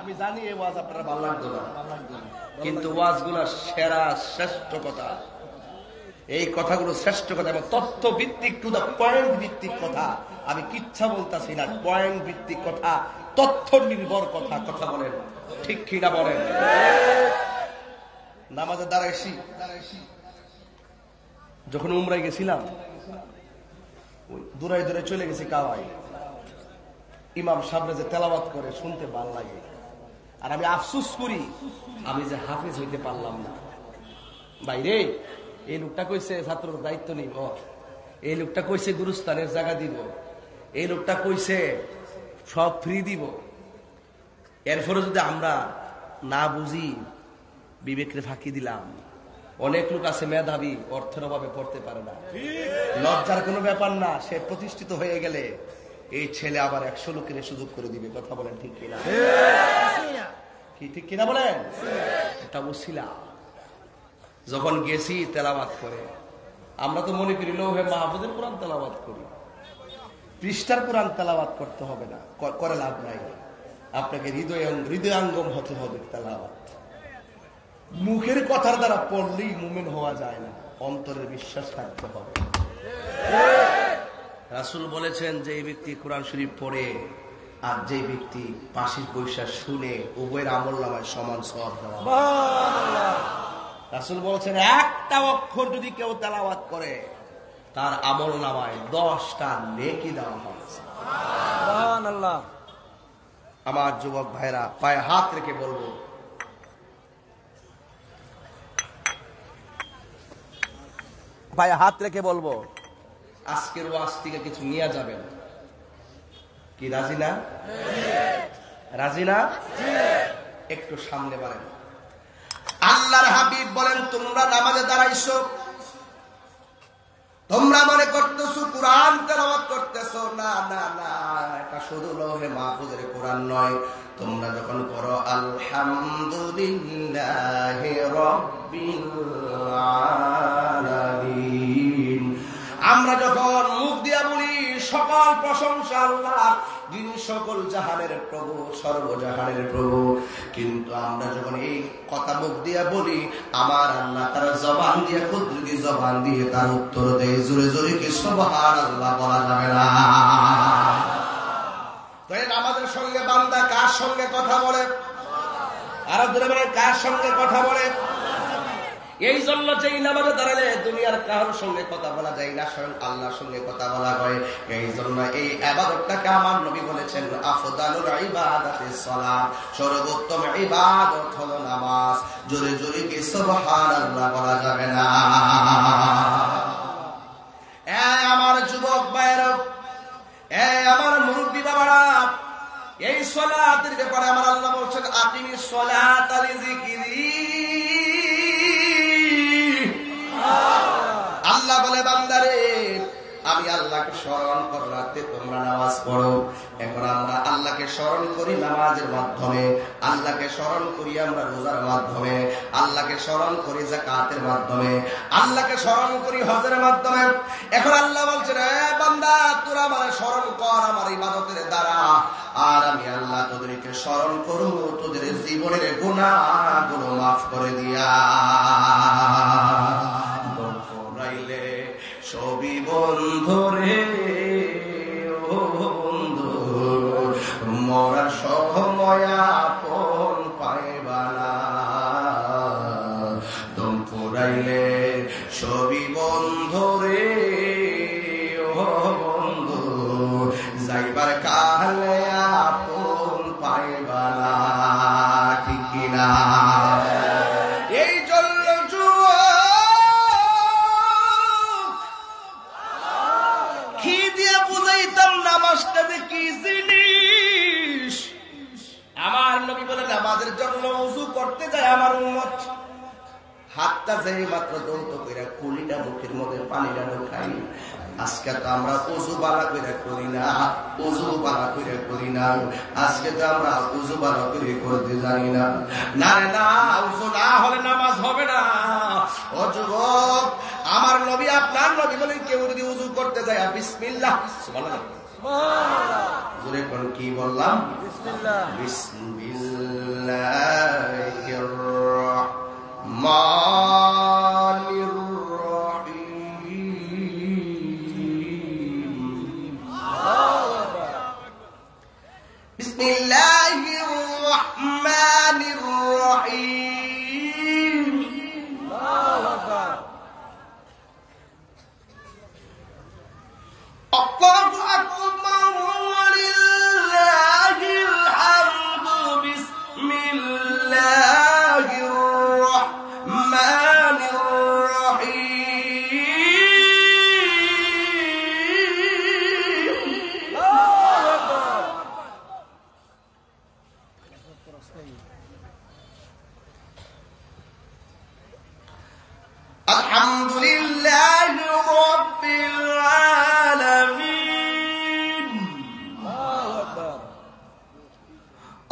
আমি জানি এই ওয়াজ আপনারা ভালো লাগতো না, কিন্তু ওয়াজগুলো সেরা, শ্রেষ্ঠ কথা। এই কথাগুলো শ্রেষ্ঠ কথা এবং তথ্য ভিত্তিক, টু দা পয়েন্ট ভিত্তিক কথা। আমি কিচ্ছা বলতেছি না, পয়েন্ট ভিত্তিক কথা, তথ্য নির্ভর কথা। কথা বলেন ঠিক কিনা বলেন? নামাজে দাঁড়াইছি, যখন উমরায় গেছিলাম, দূরে দূরে চলে গেছি কাওয়াই। ইমাম সাহেব যে তেলাওয়াত করে শুনতে ভালো লাগে, আর আমি আফসোস করি আমি যে হাফেজ হইতে পারলাম না। বাইরে এই লোকটা কইছে ছাত্রর দায়িত্ব নিব, এই লোকটা কইছে গুরুস্থানের জায়গা দিব, এই লোকটা কইছে সব ফ্রি দিব। এরপরে যদি আমরা না বুঝি, বিবেকরে ফাঁকি দিলাম। অনেক লোক আছে মেধাবী, অর্থের অভাবে পড়তে পারে না। লজ্জার কোনো ব্যাপার না, সে প্রতিষ্ঠিত হয়ে গেলে এই ছেলে আবার 100 লোকের সুযোগ করে দিবে। কথা বলেন ঠিক কিনা? কি ঠিক কিনা বলেন? এটা উসিলা। যখন গেছি তেলাওয়াত করে, আমরা তো মনে করি লৌহে মাহফুজের কোরআন তেলাওয়াত করি, পৃষ্ঠার কোরআন তেলাওয়াত করতে হবে না, করে লাভ নাই। আপনাকে হৃদয়াঙ্গম হতে হবে তেলাওয়াত। মুখের কথার দ্বারা পড়লেই মুমিন হওয়া যায় না, অন্তরের বিশ্বাস থাকতে হবে। রাসূল বলেছেন, যে ব্যক্তি কোরআন শরীফ পড়ে আর যে ব্যক্তি পাশের পয়সা শুনে, উভয়ের আমলনামায় সমান সওয়াব দেওয়া হবে। রাসূল বলেছেন, একটা অক্ষর যদি কেউ তেলাওয়াত করে, তার আমলনামায় 10টা নেকি দেওয়া হবে। সুবহানাল্লাহ। আমার যুবক ভাইরা, পায়ে হাত রেখে বলবো, পায়ে হাত রেখে বলবো, আজকের ওয়াজ থেকে কিছু নিয়ে যাবেন। কি রাজি না? রাজি না? একটু সামনে বাড়েন। আল্লাহর হাবিব বলেন, তোমরা নামাজে দাঁড়াইছো, তোমরা মনে করতেছো কোরআন তেলাওয়াত করতেছো। না না না, এটা শুধু লৌহে মাহফুজের কোরআন নয়। তোমরা যখন পড়ো আলহামদুলিল্লাহি রাব্বিল আলামিন, আমরা যখন মুখ দিয়া বলি সকল প্রশংসা আল্লাহ, যিনি সকল জাহানের প্রভু, সর্বজাহানের প্রভু, কিন্তু আমরা যখন এই কথা মুখ দিয়া বলি, আমার আল্লাহ তার জবান দিয়ে, কুদরতি জবান দিয়ে তার উত্তর দেয়। জোরে জোরে কি সুবহানাল্লাহ বলা যাবে না? আমাদের সঙ্গে বান্দা কার সঙ্গে কথা বলে? আর ধরে বলে কার সঙ্গে কথা বলে? এই জন্য যেই নামাজে দাঁড়ালে দুনিয়ার কারোর সঙ্গে কথা বলা যায় না, স্বয়ং আল্লাহর সঙ্গে কথা বলা হয়। এই জন্য এই ইবাদতটাকে আমার নবী বলেছেন, আফদালুল ইবাদাতিস সালাত, সর্বোত্তম ইবাদত হলো নামাজ। জোরে জোরে কি সুবহানাল্লাহ বলা যাবে না? আমার যুবক ভাইরা, আমার মুরব্বী বাবারা, এই সালাতের ব্যাপারে আমার আল্লাহ বলছেন, আকিমিস সালাতা লিযিকরি। আল্লাহ বলে, বান্দারে আমি আল্লাহকে স্মরণ করাতে তোমরা নামাজ পড়ো। এখন আমরা আল্লাহকে স্মরণ করি নামাজের মাধ্যমে, আল্লাহকে স্মরণ করি আমরা রোজার মাধ্যমে, আল্লাহকে স্মরণ করি যাকাতের মাধ্যমে, আল্লাহকে স্মরণ করি হজের মাধ্যমে। এখন আল্লাহ বলছেন, বান্দা তোরা আমার স্মরণ কর আমার ইবাদতের দ্বারা, আর আমি আল্লাহ তোদেরকে স্মরণ করব তোদের জীবনের গুনাহগুলো মাফ করে দিয়া। সবই বন্ধুরে, ও বন্ধু, মরার সময় আপন পাইবা না। দম ফুরাইলে সবই বন্ধুরে, ও বন্ধু, যাইবার কালে আপন পাইবা না। ঠিক কিনা? এই জন্য কি জিনিস? আমার নবী বলে, নামাজের জন্য ওযু করতে যায় আমার উম্মত, হাতটা যেই মাত্র দৌত করে কুলিটা মুখের মধ্যে পানিটা ঢোকাই। আজকে তো আমরা উজু বালা করে করি না, উজু বালা করে করি না। আজকে তো আমরা উজু বালা করে করতে জানি না। না রে না, উজু না হলে নামাজ হবে না। ও যুবক, আমার নবী আপনার নবী বলেন কেউ যদি উজু করতে যায় বিসমিল্লাহ সুবহানাল্লাহ জোরে কোন কি বললাম? বিসমিল্লাহ। বিসমিল্লাহির রাহমানির রাহিম। বিসমিল্লাহির রাহমানির রাহিম। আল্লাহু আকবার ওয়ালিল্লাহিল হামদু। বিসমিল্লাহির রাহমানির রাহিম। আলহামদুলিল্লাহি রাব্বিল আলামিন।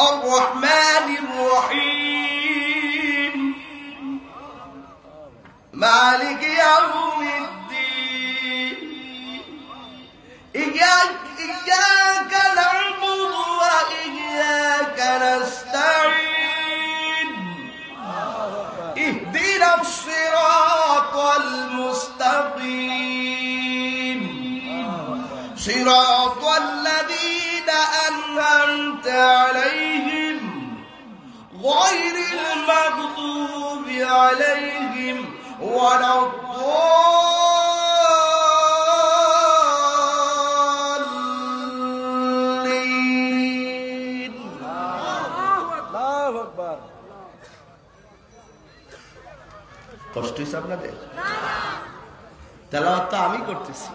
আর-রাহমানির রাহিম। মালিকি ইয়াউমিদ্দিন। ইয়্যাকা না'বুদু ওয়া ইয়্যাকা নাস্তাঈন। ইহদিনাস সিরাতাল মুস্তাকিম। সিরাতাল লাযীনা আন'আমতা আলাইহিম গায়রিল মাগদুবি আলাইহিম ওয়ালাদ-দাল্লিন। আল্লাহু আকবার। কষ্ট হয়েছে আপনাদের? তেলাওয়াত তো আমি করতেছি,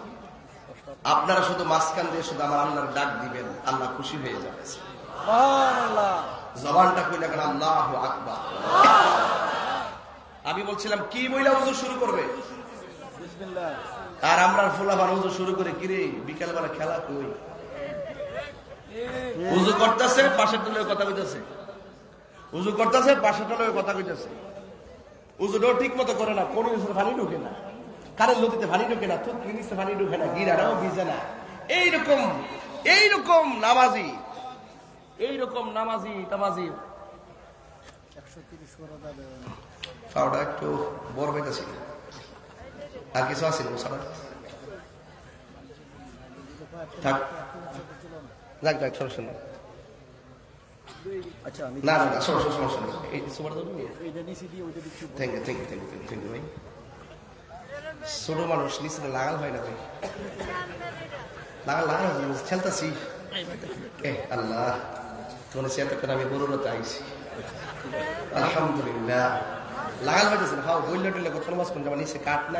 আপনারা শুধু মাঝখান দিয়ে শুধু আমার আল্লাহর ডাক দিবেন, আল্লাহ খুশি হয়ে যাবে। সুবহানাল্লাহ। জবানটা কইলে কেন আল্লাহু আকবার। আমি বলছিলাম কি বইলা ওযু শুরু করবে, বিসমিল্লাহ। আর আমরা ফুলাবান ওযু শুরু করে কিরে বিকালবেলা খেলা কই? ওযু করতেছে পাশের টলে কথা কইতাছে, ওযু করতেছে পাশের টলে কথা কইতাছে। ওযুটাও ঠিক মতো করে না, কোন কিছু পানি ঢুকে না, কারের নদীতে পানি ঢুকে না, থুক নিচে পানি ঢুকে না, গিরাটাও ভিজে না। এইরকম নামাজি, এইরকম নামাজি তামাজি। 130 করে দাও। ফাওটা একটু বড় হইতেছে। আর কিছু আছে থাক, যাক যাক, সমস্যা নেই। আচ্ছা আমি না না না, সমস্যা নেই। এই সুপার দাও তুমি। এইটা নিচে দিয়ে ওইটা দিচ্ছি। থ্যাংক ইউ ভাই। ছোট মানুষ নিচে লাগাল হয় না ভাই, লাগাল খেলতেছি। আল্লাহ তোমার চেয়ারটা করে আমি বড়তে আইছি। আলহামদুলিল্লাহ লাগাল হইতেছে না। খাও বললে টইলে কত মাস কোন নিচে কাঠ না,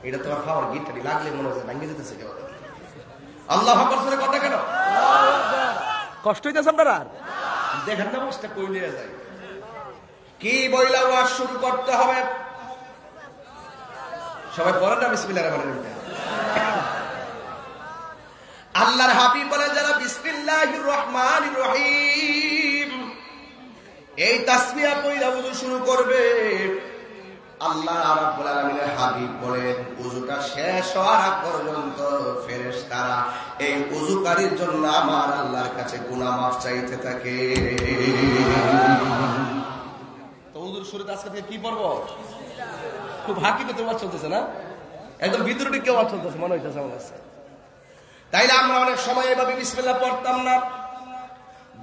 এটা তোমার খাওয়ার গিটটা লাগলে মনে হচ্ছে ভাঙে যেতেছে কেউ। আল্লাহ আকবার কথা কেন কষ্ট হইতেছে আপনারা? দেখেন না বসটা কই নিয়ে যায়। কি বইলা ওয়াজ শুরু করতে হবে? সবাই পড়েন না বিসমিল্লাহির রহমানির রহিম। আল্লাহর হাবিব বলেন যারা বিসমিল্লাহির রহমানির রহিম এই তাসবিহ পড়া ওযু শুরু করবে, আল্লাহ রাব্বুল আলামিনের হাবিব বলেন ওযুটা শেষ হওয়ার আগ পর্যন্ত ফেরেশতারা এই ওযুকারীর জন্য আমার আল্লাহর কাছে গুনাহ মাফ চাইতে থাকে। তো ওযুর শুরুতে আজকে থেকে কি পড়ব? খুব হাকিতে তোমার চলতেছে না, একদম ভিতরে কেউ চলতেছে মনে হইতেছে আমার কাছে। তাইলে আমরা অনেক সময় এভাবে বিসমিল্লাহ পড়তাম না।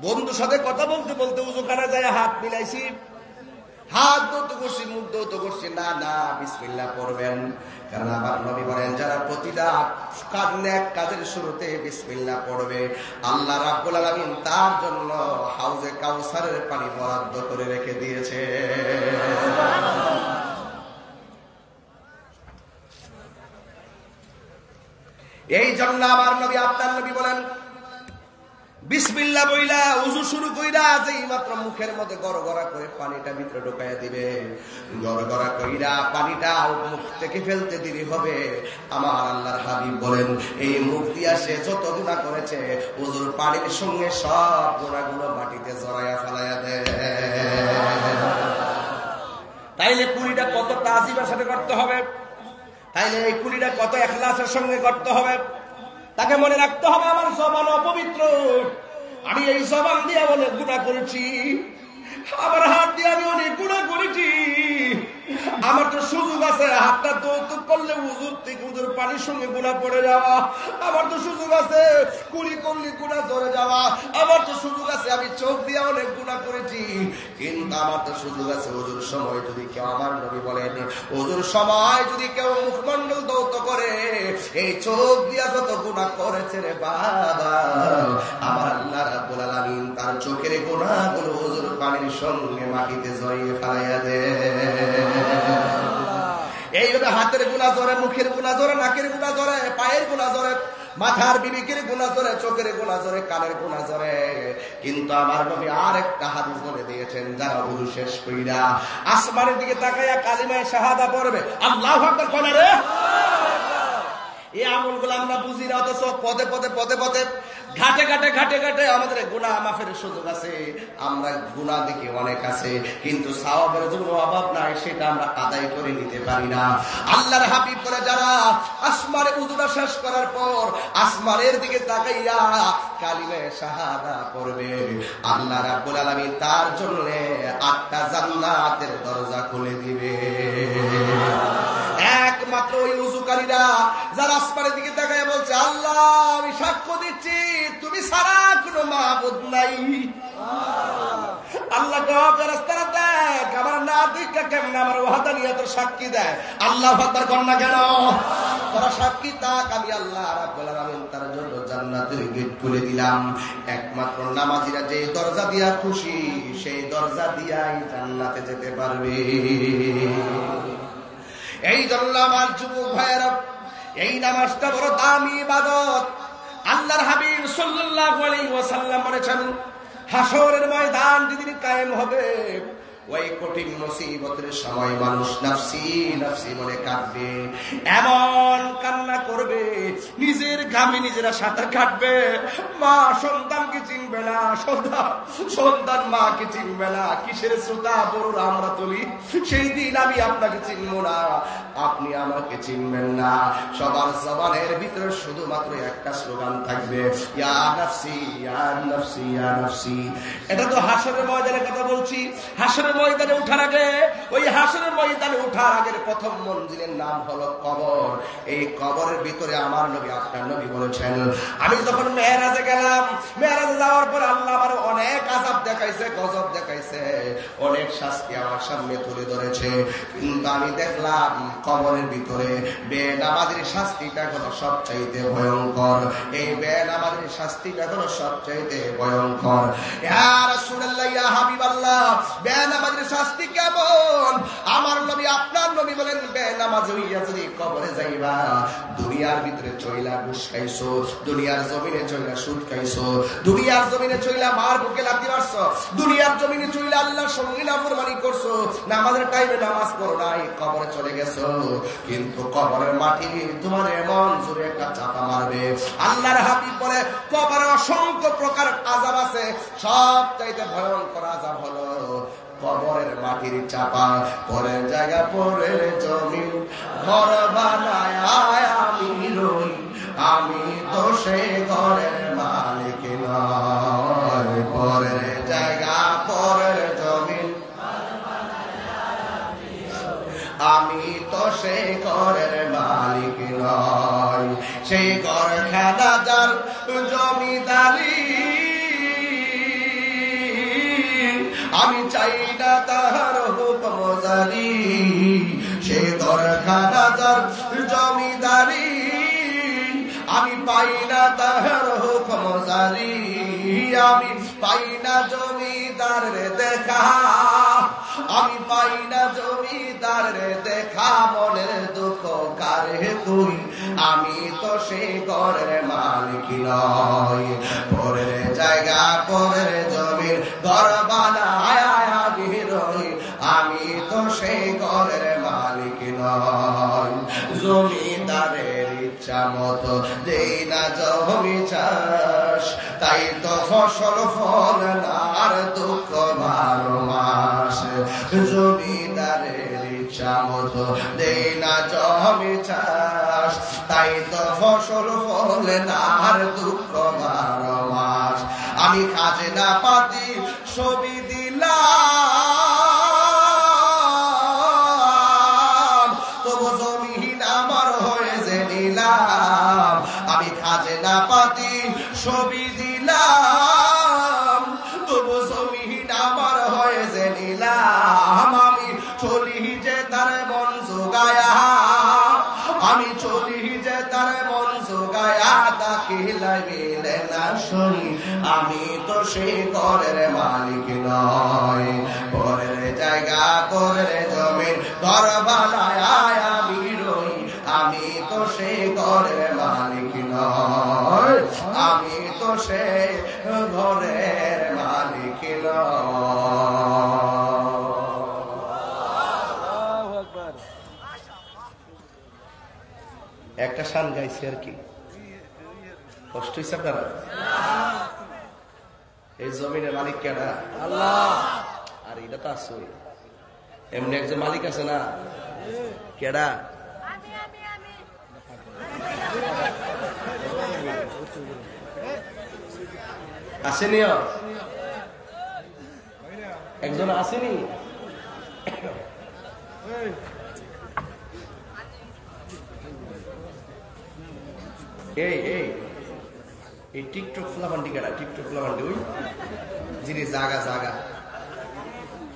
বন্ধুর সাথে কথা বলতে বলতে ওযুখানা যায় হাত মিলাইছি, হাত দৌত করছি, মুখ দৌত করছি। না না, বিসমিল্লাহ পড়বেন, কারণ আমার নবী বলেন যারা প্রতিটা নেক কাজের শুরুতে বিসমিল্লাহ পড়বে আল্লাহ রাব্বুল আলামিন তার জন্য হাউজে কাউসারের পানি বরাদ্দ করে রেখে দিয়েছে। এই জন্য আমার নবী আপনার নবী বলেন বিসমিল্লাহ বইলা উযু শুরু কইরা যেই মাত্র মুখের মধ্যে গড়গড়া করে পানিটা ভিতরে ঢোকায়া দিবে, গড়গড়া কইরা পানিটা মুখ থেকে ফেলতে দেরি হবে। আমার আল্লাহর হাবিব বলেন, এই মুখ দিয়া সে যত গুনাহ করেছে উযুর পানির সঙ্গে সব গুনাহগুলো মাটিতে জড়ায়া ফেলায়া দেয়। তাইলে কুলিটা কত তাজিমের সাথে করতে হবে, তাইলে এই কুলিটা কত ইখলাসের সঙ্গে করতে হবে। তাকে মনে রাখতে হবে আমার জবান অপবিত্র, আমি এই জবান দিয়ে অনেক গুনাহ করেছি, আমার হাত দিয়ে আমি অনেক গুনাহ করেছি। আমার তো সুযোগ আছে হাতটা দৌত করলে উযুর থেকে উযুর পানির সঙ্গে গুনাহ পড়ে যাওয়া, আমার তো সুযোগ আছে কুলি করলে গুনাহ ধরে যাওয়া, আমার তো সুযোগ আছে আমি চোখ দিয়ে অনেক গুনাহ করেছি। কিন্তু আমার তো সুযোগ আছে ওজুর সময় যদি কেউ, আমার নবী বলেন, ওজুর সময় যদি কেউ মুখমণ্ডল দৌত করে এই চোখ দিয়া যত গুনাহ করেছে রে বাবা, আমার আল্লাহ রাব্বুল আলামিন তার চোখের গুনাহগুলো ওজুর পানির সঙ্গে মাটিতে জড়িয়ে ফেলাইয়া দেয়। এইভাবে হাতের গুনাহ জড়ে, মুখের গুনাহ জড়ে, নাকের গুনাহ জড়ে, পায়ের গুনাহ জড়ে, মাথার বিবেকের গুনাহ জড়ে, চোখের গুনাহ জড়ে, কানের গুনাহ জড়ে। কিন্তু আমার নবী আরেকটা হাদিস বলে দিয়েছেন, যারা ওযু শেষ কইরা আসমানের দিকে তাকায়া কালিমায়ে শাহাদা পড়বে, আল্লাহু আকবার কইনা রে, এই আমলগুলো আমরা বুঝি না, অথচ পদে পদে পদে পদে ঘাটে ঘাটে ঘাটে ঘাটে আমাদের গুনাহ মাফের সুযোগ আছে। আমরা গুনাহ দেখি অনেক আছে, কিন্তু সওয়াবের জন্য অভাব নাই, সেটা আমরা আদায় করে নিতে পারি না। আল্লাহর হাবিব বলে, যারা আসমানে উযুটা শেষ করার পর আসমানের দিকে তাকাইয়া কালিমায়ে শাহাদা পড়বে, আল্লাহ রাব্বুল আলামিন তার জন্য 8টা জান্নাতের দরজা খুলে দিবে। একমাত্র ওই উযুকারীরা যারা আসমানের দিকে তাকায় বলছে, আল্লাহ আমি সাক্ষ্য দিচ্ছি তুমি ছাড়া কোনো মাবুদ নাই। আল্লাহ ফেরেশতারা দেখ আমার না দেখা কেমন আমার ওয়াহদানিয়তের সাক্ষী দেয়। আল্লাহু আকবার কর না কেন? তোরা সাক্ষী থাক, আমি আল্লাহ রাব্বুল আলামিন তার জন্য জান্নাতের গেট খুলে দিলাম। একমাত্র নামাজীরা যে দরজা দিয়া খুশি সেই দরজা দিয়াই জান্নাতে যেতে পারবে। এই জন্য আমার যুবক ভাইয়েরা, এই নামাজটা বড় দামি ইবাদত। আল্লাহর হাবিব সাল্লাল্লাহু আলাইহি ওয়াসাল্লাম বলেছেন, হাসরের ময়দান যেদিন কায়েম হবে, ওই কঠিন মুসিবতের সময় মানুষ নাফসি নাফসি বলে কাঁদবে, এমন কান্না করবে নিজের ঘামে নিজেরা সাঁতার কাটবে। মা সন্তানকে চিনবে না, সন্তান মাকে চিনবে না। কিসের শ্রোতা বড় আমরা তুলি, সেই দিন আমি আপনাকে চিনবো না, আপনি আমাকে চিনবেন না। সবার জবানের ভিতরে শুধুমাত্র একটা স্লোগান থাকবে, ইয়া নাফসি ইয়া নাফসি ইয়া নাফসি। এটা তো হাসরের ময়দানের কথা বলছি। হাসরের ময়দানে উঠার আগে, ওই হাসরের ময়দানে উঠার আগের প্রথম মঞ্জিলের নাম হলো কবর। এই কবরের ভিতরে আমার নবী, আপনার নবী বলেছেন, আমি যখন মেরাজে গেলাম, মেরাজে যাওয়ার পর আল্লাহ আমার অনেক আযাব দেখাইছে, গজব দেখাইছে, অনেক শাস্তি আমার সামনে তুলে ধরেছে। কিন্তু আমি দেখলাম কবরের ভিতরে বেনামাজের শাস্তিটা হলো সবচাইতে ভয়ঙ্কর। এই বেনামাজের শাস্তিটা হলো সবচাইতে ভয়ঙ্কর। ইয়া রাসূলুল্লাহ, ইয়া হাবিবাল্লাহ, বেনামাজের শাস্তি কেমন? আমার নবী, আপনার নবী বলেন, বেনামাজ হইয়া যদি কবরে যাইবা, দুনিয়ার ভিতরে চইলা ঘুষ খাইছো, দুনিয়ার জমিনে চইলা সুদ খাইছো, দুনিয়ার জমিনে চইলা মার বুকে লাথি মারছো, দুনিয়ার জমিনে চইলা আল্লাহর সঙ্গে নাফরমানি করছো, নামাজের টাইমে নামাজ পড়ো নাই, কবরে চলে গেছো। কিন্তু কবরের মাটি তোমার এমন জোরে একটা চাপা মারবে। আল্লাহর হাবিব বলে, কবরে অসংখ্য প্রকার আযাব আছে, সব চাইতে ভয়ঙ্কর আযাব হলো কবরের মাটির চাপা। পরের জায়গা পরের জমি ঘর বানায় আমি রই, আমি তো সে ঘরের মালিক নয়। পরের জায়গা পরের জমি আমি তো সে ঘরের মালিক নয়। সেই ঘর খানা যার জমিদারি, আমি চাই না তাহার হুকুম জারি। সে ঘরখানা যার জমিদারি, আমি পাই না তাহার হুকুম জারি। আমি পাই না জমিদার দেখা, আমি পাই না জমিদার দেখা। মনের দুঃখ কারে তুই আমি তো সেই ঘরের মালিক নই। পরের জায়গা পরের জমির ঘর বানায় আমি রই, আমি তো সেই ঘরের মালিক নই। জমিদারের ইচ্ছা মতো দেই না জমি চাষ, তাই তো ফসল ফল না আর দুঃখ 12 মাস। জমিদারের ইচ্ছা মতো দেই না জমি চাষ, তাই তো ফসল ফল না আর দুঃখ 12 মাস। আমি খাজনা পাতি ছবি দিলাম, তবু জমিহীন আমার হয়ে যে নিলাম। আমি খাজনা পাতি ছবি দিলাম, তবু জমিহীন আমার হয়ে যে নিলাম। আমি চলি যে তার মন জোগায়া, আমি চলি যে তার মন জোগায়া, তাকে লাগিলে না শুনি, আমি তো সেই ঘরের মালিক নয়। পরের জায়গা পরের জমির ঘর বানায় আমি রই, আমি তো সেই ঘরের মালিক নয়, আমি তো সেই ঘরের মালিক নয়। একটা শান গাইছি আর কি, কষ্ট হয়েছে আপনারা? এই জমিনের মালিক কেনা আল্লাহ, আর এটা তো আসলে এমনি একজন মালিক আছে না, কেডা? আসেনি একজন, আসেনি? এই টিকটক ফুলাফান্ডি কেনা? টিকটক ফুলাফান্ডি ওই যিনি জাগা জাগা,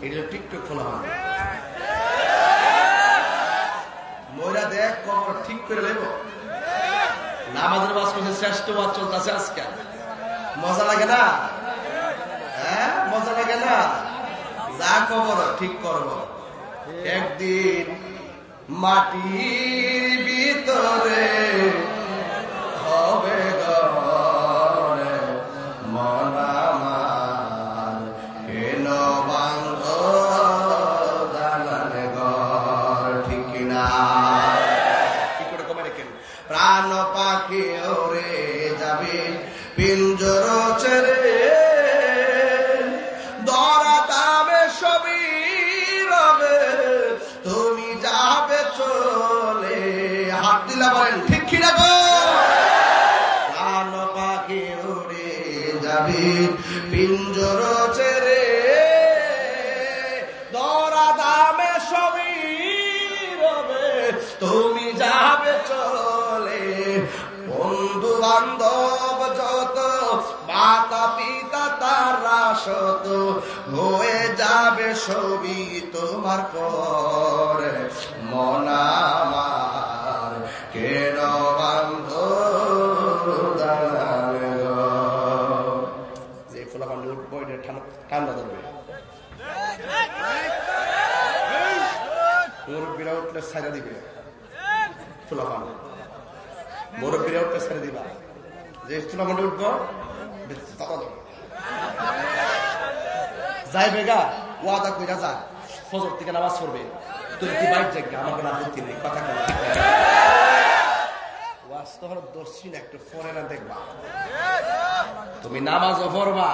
এটা টিকটক ফুলাফান্ডি। ময়রা দেখ কবর ঠিক করে নেব, নামাজের বাস করছে, শ্রেষ্ঠ বাস চলতেছে আজকে। মজা লাগে না? হ্যাঁ মজা লাগে না? যা কবর ঠিক করব। একদিন মাটির ভিতরে হবে ঘরে, মন আমার কেন বাঙ্গ দালান ঘর, ঠিক কিনা? কি করে কমে রেখেন? প্রাণ পাখি ওরে যাবে পিঞ্জর ছেড়ে, দরা দামে সবই রবে, তুমি যাবে চলে। হাত দিলা বলেন ঠিক কিনা গো? প্রাণ পাখি উড়ে যাবে পিঞ্জর ছেড়ে, দরা দামে সবই রবে, তুমি যাবে চলে। বন্ধু বান্ধব যত, মাতা পিতা তারা শত, হয়ে যাবে সবই তোমার পর, মন আমার কেন বান্ধ দালান ঘর। যে ফুলাফান্ডি উঠবো ঠান্ডা ধরবে, মুরব্বীরা উঠলে ছাড়া দিবে, ফুলাফান্ডি মুরব্বীরা উঠলে ছেড়ে দিবা। যে ফুলাফান্ডি উঠবো যাই বেগা ওয়াদা কইরা যা, ফজর থেকে নামাজ পড়বে, তুই কি বাইর যাই, আমাকে না আপত্তি নেই, কথা বলা ওয়াজ তো হলো দর্শিন একটু ফোনে না দেখবা। তুমি নামাজও পড়বা,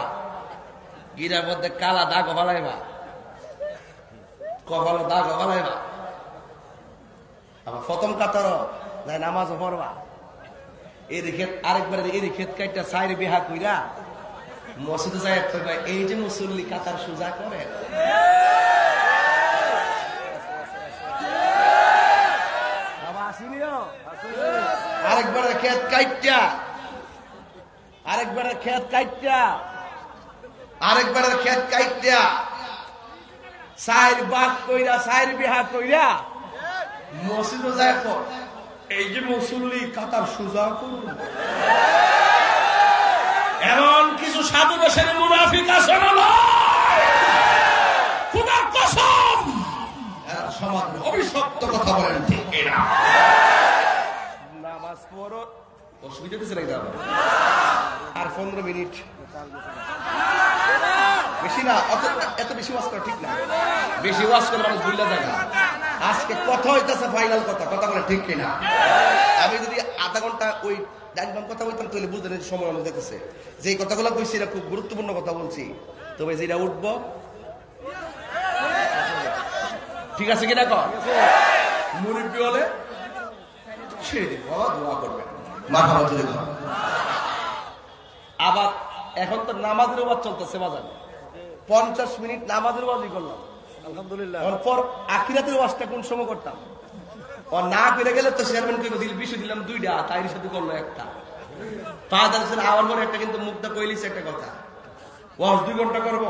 গিরার মধ্যে কালা দাগ ফলাইবা, কপাল দাগ ফলাইবা, আবার প্রথম কাতার নাই নামাজও পড়বা। এই রেখে আরেকবার এই রেখে কাইটা সাইড বিহা কইরা মসজিদে যায়, এই যে মুসল্লি কাতার সোজা করে, আরেকবার খেত কাইটা, আরেকবার খেত কাইটা, আরেকবার খেত কাইটা, সাইড বাগ কইরা সাইড বিহা কইরা মসজিদে যায়, এই যে মুসল্লি কাতার সোজা করুন। এমন কিছু সাধু দেশের মুনাফিক আছে না, খোদার কসম এরা সমাজ অভিশপ্ত কথা বলেন, ঠিক কিনা? নামাজ অসুবিধা হচ্ছে নাকি দাদা? আর 15 মিনিট বেশি না, এত বেশি ওয়াজ করা ঠিক না। বেশি ওয়াজ করে মানুষ ভুলে যায় না। আজকে কথা হইতেছে ফাইনাল কথা বলে ঠিক কিনা? আমি যদি আধা ঘন্টা ওই ডাইনবাম কথা বলতাম তাহলে বুঝতেন সময় আমাদের দেখতেছে যে কথাগুলো কইছি এটা খুব গুরুত্বপূর্ণ কথা বলছি। তবে যেটা উঠবো ঠিক আছে কিনা কর মুরব্বী হলে ছেড়ে দিব, বাবা দোয়া করবেন, মাথা মতো দিব। আবার এখন তো নামাজের ওয়াজ চলতেছে বাজার, 50 মিনিট নামাজের ওয়াজই করলাম আলহামদুলিল্লাহ। পর আখিরাতের ওয়াজটা কোন সময় করতাম? ও না করে গেলে তো চেয়ারম্যান কে দিল বিষয় দিলাম 2টা, তাইর সাথে করলো একটা। আবার পরে একটা কিন্তু মুখটা কইলিস একটা কথা, ওয়াজ 2 ঘন্টা করবো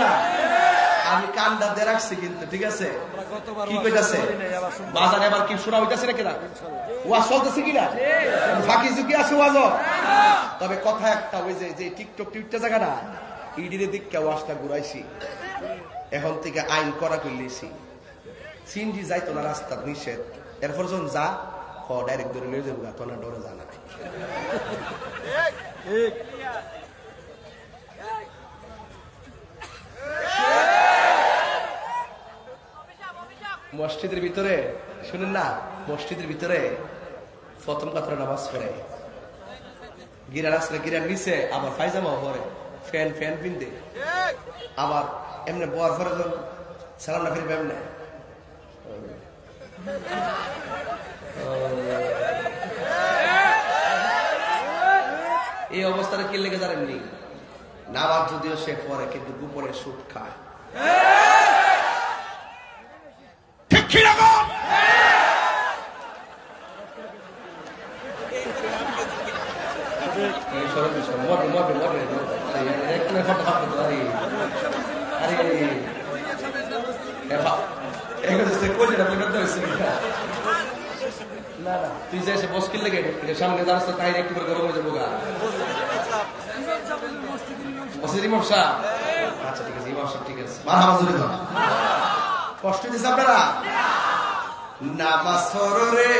না। আমি কান্দা দিয়ে রাখছি কিন্তু ঠিক আছে। কি কইতাছে বাজারে আবার কি শোনা হইতাছে না কেনা? ওয়াজ চলতেছে কিনা? ফাঁকি ঝুঁকি আছে ওয়াজ। তবে কথা একটা, ওই যে টিকটক টিকটক জায়গা না, ইডিরে দিকটা ওয়াজটা ঘুরাইছি। এখন থেকে আইন করা করলেছি, সিনজি যাইতো না রাস্তা নিষেধ। এরপর যখন যা ডাইরেক্ট ধরে নিয়ে যাবো, তো না ডরে জানা নাই। মসজিদের ভিতরে শুনেন না, মসজিদের ভিতরে প্রথম কথা নামাজ পড়ে গিরার আসলে গিরার নিচে আবার ফাইজামা পরে ফ্যান পিনতে, আবার এমনি বর পরে যখন সালাম না ফিরবে এমনি এই অবস্থাটা কি লেগে জানেননি? নামাজ যদিও সে পরে কিন্তু গোপনে সুদ খায়। তুই যে মুশকিল লেগে সামনে দাঁড়াচ্ছে তাই একটু করে গরম হয়ে যাবো গা। আচ্ছা ঠিক আছে, ইমাম সাহেব ঠিক আছে, কষ্ট দিচ্ছে আপনারা। নামাজ পড়ো রে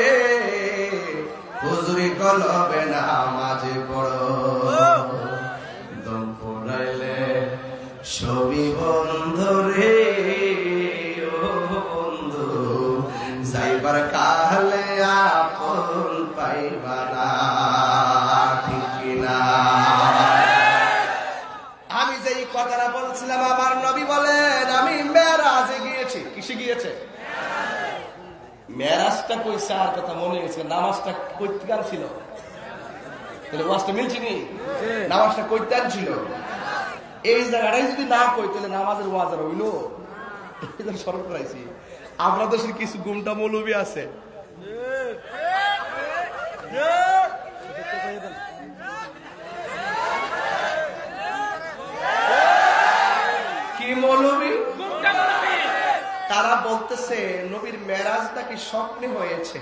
হুজুরি কলবে নামাজে পড়ো, দম পড়াইলে ছবি বন্ধ রে ও বন্ধু, যাইবার কালে আপন পাইবা না, ঠিক কিনা? আমি যে কথাটা বলছিলাম, আমার নবী বলেন আমি মেরাজে গিয়েছি। কিসে গিয়েছে? মেরাজটা কইছে, আর কথা মনে গেছে নামাজটা কইতান ছিল, তাহলে ওয়াজটা মিলছে নি? নামাজটা কইতান ছিল, এই জায়গাটাই যদি না কই তাহলে নামাজের ওয়াজ আর হইল? স্মরণ করাইছি আমরা দেশের কিছু গুমটা মৌলবী আছে, কি মৌলবী? তারা বলতেছে নবীর মেরাজ নাকি স্বপ্নে হয়েছে।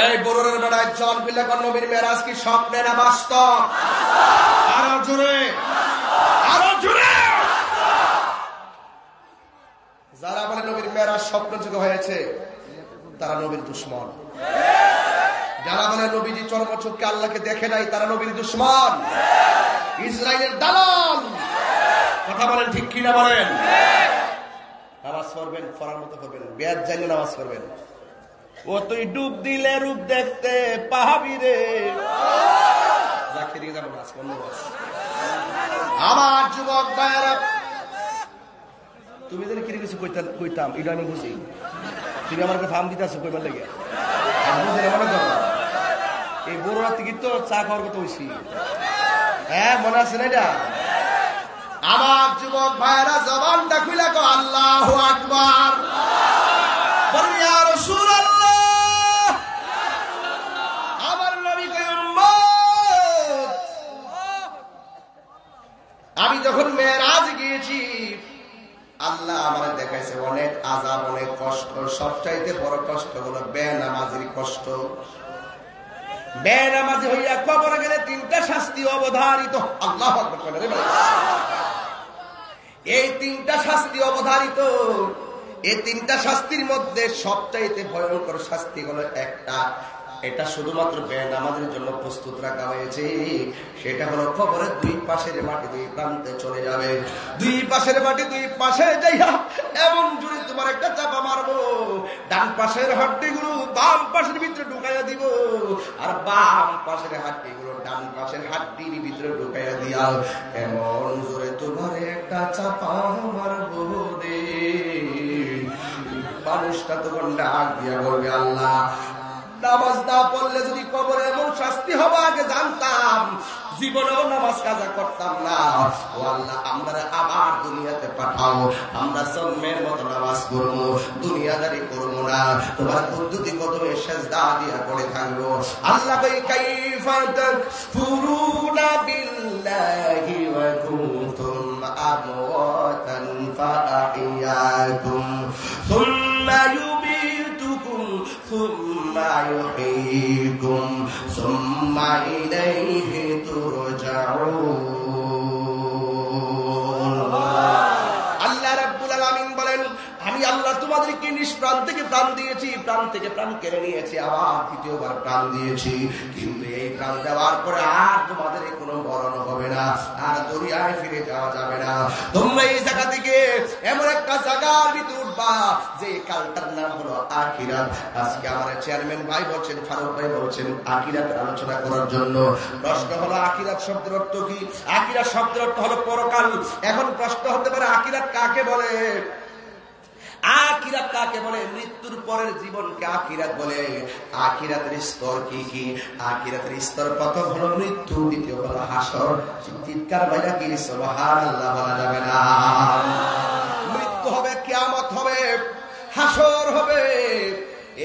এই বড়রের বেড়ায় জন ফিলে কর, নবীর মেরাজ কি স্বপ্নে না বাস্তব? আরো জোরে, আরো জোরে। যারা বলে নবীর মেরাজ স্বপ্ন যুগে হয়েছে তারা নবীর দুশমন। যারা বলে নবীজি চর্মচক্ষে আল্লাহকে দেখে নাই তারা নবীর দুশমন, ইসরায়েলের দালাল। কথা বলেন ঠিক কিনা বলেন? নামাজ পড়বেন, পড়ার মতো করবেন, বেয়াত জানিয়ে নামাজ পড়বেন। ও তুই ডুব দিলে রূপ দেখতে পাহাবি রে, আমার যুবক ভাইয়েরা, তুমি যদি কি কিছু কইতাম এটা আমি বুঝি, তুমি আমাকে ফার্ম দিতে আসো কইবার লেগে মনে করো। এই বড় রাত্রি কিন্তু চা খাওয়ার কথা হয়েছি, হ্যাঁ মনে আছে না এটা? আমার যুবক ভাইয়েরা জবানটা খুলে কো আল্লাহু আকবার, বলেন ইয়া রাসূলুল্লাহ। আমার নবী কই উম্মত, আমি যখন মেরাজ গিয়েছি আল্লাহ আমার দেখাইছে অনেক আযাব, অনেক কষ্ট। সবচাইতে বড় কষ্ট হলো বেনামাজির কষ্ট। বেনামাজি হইয়া কবরে গেলে 3টা শাস্তি অবধারিত। আল্লাহু আকবার। এই 3টা শাস্তি অবধারিত। এই তিনটা শাস্তির মধ্যে সবচাইতে ভয়ঙ্কর শাস্তি হলো একটা, এটা শুধুমাত্র বেনামাজের জন্য প্রস্তুত রাখা হয়েছে। সেটা হলো কবরের দুই পাশের মাটি দুই প্রান্তে চলে যাবে। দুই পাশের মাটি দুই পাশে যাইয়া এমন জুড়ে তোমার একটা চাপা মারবো, ডান পাশের হাড্ডিগুলো বাম পাশের ভিতরে ঢুকাইয়া দিব, আর বাম পাশের হাড্ডিগুলো ডান পাশের হাড্ডির ভিতরে ঢুকাইয়া দিয়া এমন জোরে তোমার একটা চাপা মারবো রে। মানুষটা তখন ডাক দিয়া বলবে, আল্লাহ, নামাজ না পড়লে যদি কবরে এমন শাস্তি হবে আগে জানতাম, জীবনেও নামাজ কাজা করতাম না। ও আল্লাহ, আমরা আবার দুনিয়াতে পাঠাও, আমরা জন্মের মতো নামাজ করবো, দুনিয়াদারি করবো না, তোমার পদ্ধতি কদমে সেজদা দিয়া করে থাকবো। আল্লাহ কই, কাইফা তাকফুরুনা বিল্লাহি ওয়া কুনতুম আমওয়াতান ফাআহইয়াকুম সুম্মা ইউমীতুকুম সুম্মা ইউহয়ীকুম সুম্মা ইলাইহি তুরজাউন। আল্লাহ রাব্বুল আলামিন বলেন, আমি আল্লাহ তোমাদেরকে নিষ্প্রাণ থেকে প্রাণ দিয়েছি, প্রাণ থেকে প্রাণ কেড়ে নিয়েছি, আবার দ্বিতীয়বার প্রাণ দিয়েছি, কিন্তু এই প্রাণ দেওয়ার পরে আর তোমাদের কোনো মরণ হবে না, আর দুনিয়ায় ফিরে যাওয়া যাবে না। তোমরা এই জায়গা থেকে এমন একটা জায়গার ভিতরে উঠবা যে কালটার নাম হলো আখিরাত। আজকে আমার চেয়ারম্যান ভাই বলছেন, ফারুক ভাই বলছেন আখিরাতের আলোচনা করার জন্য। প্রশ্ন হলো আখিরাত শব্দের অর্থ কি? আখিরাত শব্দের অর্থ হলো পরকাল। এখন প্রশ্ন হতে পারে আখিরাত কাকে বলে? আখিরাত কাকে বলে? মৃত্যুর পরের জীবনকে আখিরাত বলে। আখিরাতের স্তর কি কি? আখিরাতের স্তর প্রথম হলো মৃত্যু, দ্বিতীয় হলো হাসর। চিৎকার বাইরা কি সুবহানাল্লাহ বলা যাবে না? মৃত্যু হবে, কিয়ামত হবে, হাসর হবে।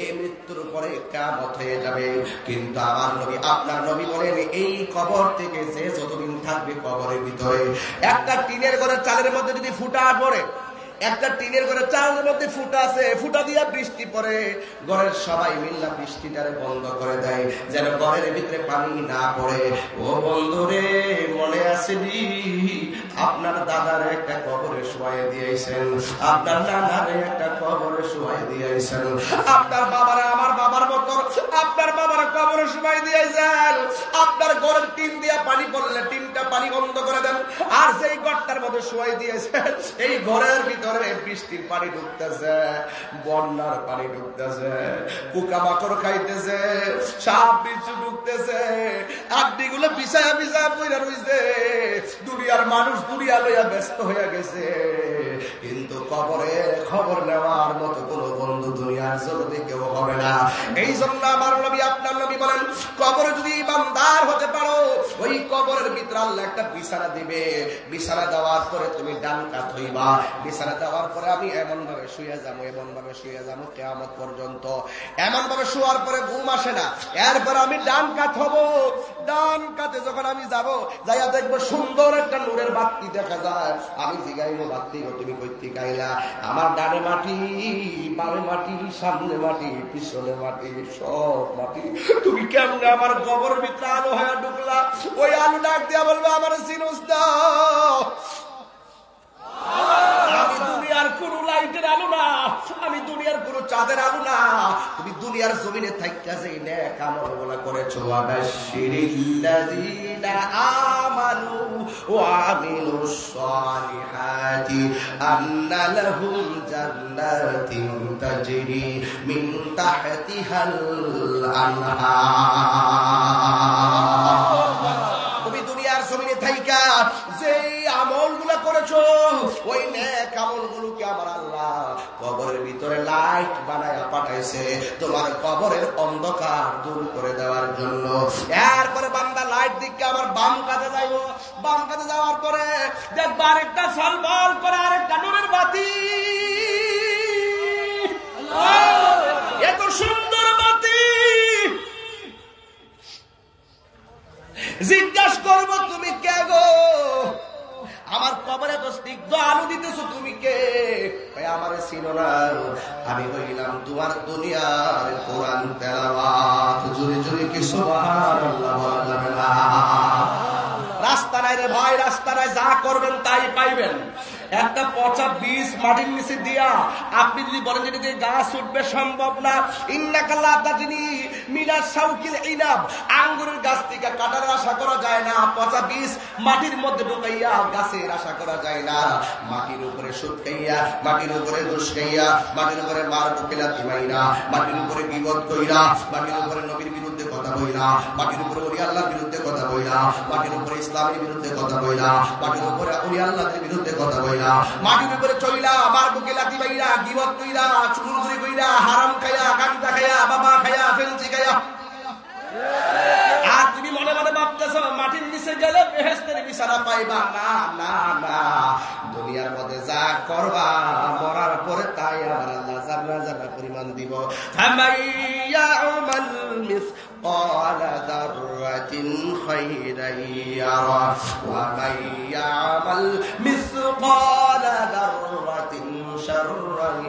এই মৃত্যুর পরে কিয়ামত হয়ে যাবে। কিন্তু আমার নবী, আপনার নবী বলেন, এই কবর থেকে যে যতদিন থাকবে কবরের ভিতরে, একটা টিনের ঘরের চালের মধ্যে যদি ফুটা পড়ে, একটা টিনের ঘরে চালের মধ্যে ফুটা আছে, ফুটা দিয়া বৃষ্টি পড়ে, ঘরের সবাই মিল্লা বৃষ্টিটারে বন্ধ করে দেয় যেন ঘরের ভিতরে পানি না পড়ে। ও বন্ধুরে, মনে আসেনি আপনার দাদার একটা কবরে শোয়াই দিয়েছেন, আপনার নানারে একটা কবরে শোয়াই দিয়েছেন, আপনার বাবারা আমার বাবার মতো আপনার বাবার কবরে শোয়াই দিয়েছেন। আপনার ঘরের টিন দিয়া পানি পড়লে টিনটা পানি বন্ধ করে দেন, আর সেই ঘরটার মধ্যে শোয়াই দিয়েছেন, এই ঘরের ভিতরে বৃষ্টির পানি ঢুকতেছে, বন্যার পানি ঢুকতেছে, পোকামাকড় খাইতেছে, সাপ বিচ্ছু ঢুকতেছে, আড্ডিগুলো বিছায়া বিছায়া পইরা রইছে। দুনিয়ার মানুষ দুনিয়া লইয়া ব্যস্ত হয়ে গেছে, কিন্তু কবরের খবর নেওয়ার মতো কোন বন্ধু দুনিয়ার জগতে কেউ হবে না। এই জন্য আমার নবী, আপনার নবী বলেন, কবরে যদি ইমানদার হতে পারো, ওই কবরের ভিতরে আল্লাহ একটা বিছানা দিবে। বিছানা দেওয়ার পরে তুমি ডান কাত হইবা, বিছানা দেওয়ার পরে আমি এমন ভাবে শুয়ে যাবো, এমন ভাবে শুয়ে যাবো কিয়ামত পর্যন্ত। এমন ভাবে শোয়ার পরে ঘুম আসে না। এরপর আমি ডান কাত হব। ডান কাতে যখন আমি যাব, যাইয়া দেখবো সুন্দর একটা নূরের বাতি দেখা যায়। আমি জিগাইবো, বাতি গো তুমি কইতে গাইলা? আমার ডানে মাটি, বামে মাটি, সামনে মাটি, পিছনে মাটি, সব মাটি। তুমি কেমনে আমার কবরের ভিতরে আলো হয়ে ঢুকলা? ওই আলো ডাক দিয়া বলবো, আমার সিনুস দাও। আমি দুনিয়ার কোন লাইটের আলো না, আমি দুনিয়ার কোন চাঁদের আলো না। তুমি দুনিয়ার জমিনে থাইকা যে নেক আমলগুলো করেছো, আবাশশিরিল্লাযীনা আমানু ওয়া আমিলুস সালিহাতি আন্না লাহুম জান্নাতিন তাজরি মিন তাহতিহাল আনহার। তুমি দুনিয়ার জমিনে থাইকা যে আমলগুলো করেছো, ওই নেক আমলগুলোকে আমার আল্লাহ কবরের ভিতরে লাইট বানায়া পাঠাইছে তোমার কবরের অন্ধকার দূর করে দেওয়ার জন্য। এরপরে বান্দা লাইট দিকে আমার বাম কাছে যাইব। বাম কাছে যাওয়ার পরে দেখবা আরেকটা ঝলমল করে আরেকটা নূরের বাতি। এত সুন্দর বাতি, জিজ্ঞাসা করবো তুমি কে গো? আমার কবরে তো স্নিগ্ধ আলো দিতেছো, তুমি কে? আমারে চিনো না, আমি হইলাম তোমার দুনিয়ার কোরআন তেলাওয়াত। জোরে জোরে কি সুবহানাল্লাহ বলা যাবে না? রাস্তা নাই রে ভাই, রাস্তা নাই, যা করবেন তাই পাইবেন। একটা পচা বীজ মাটির নিচে দিয়া আপনি যদি বলেন যে গাছ উঠবে, সম্ভব না। ইন্নাকাল্লাহ তাজিনি মিনাস শাউকিল ইনাব, আঙ্গুরের গাছ থেকে কাটার আশা করা যায় না। পচা বীজ মাটির মধ্যে ঢুকাইয়া গাছের আশা করা যায় না। মাটির উপরে সুদ খাইয়া, মাটির উপরে দোষ খাইয়া, মাটির উপরে মার বুকেলা দিমাইনা, মাটির উপরে বিপদ কইরা, মাটির উপরে নবীর বিরুদ্ধে কথা বইলা, মাটির উপরে ওলি আল্লাহর বিরুদ্ধে কথা বইলা, মাটির উপরে ইসলামের বিরুদ্ধে কথা বইলা, মাটির উপরে ওলি আল্লাহর বিরুদ্ধে কথা বইলা, মাটির উপরে চইলা মার বুকে লাথি বাইরা, গিবত কইরা, চুগুলগুলি কইরা, হারাম খাইয়া, গাঁজা খাইয়া, বাবা খাইয়া, ফেলছি খাইয়া। আর তুমি মনে মনে ভাবতেছো মাটির নিচে গেলে বেহেশতের বিছানা পাইবা। না না না, দুনিয়ার মধ্যে যা করবা মরার পরে তাই আমার আল্লাহ জান্নাত জান্নাত পরিমাণ দিব। ফামাইয়া আমাল মিসকালা যাররাতিন খায়রান ইয়ারা ওয়া মাইয়া আমাল মিসকালা যাররাতিন শাররান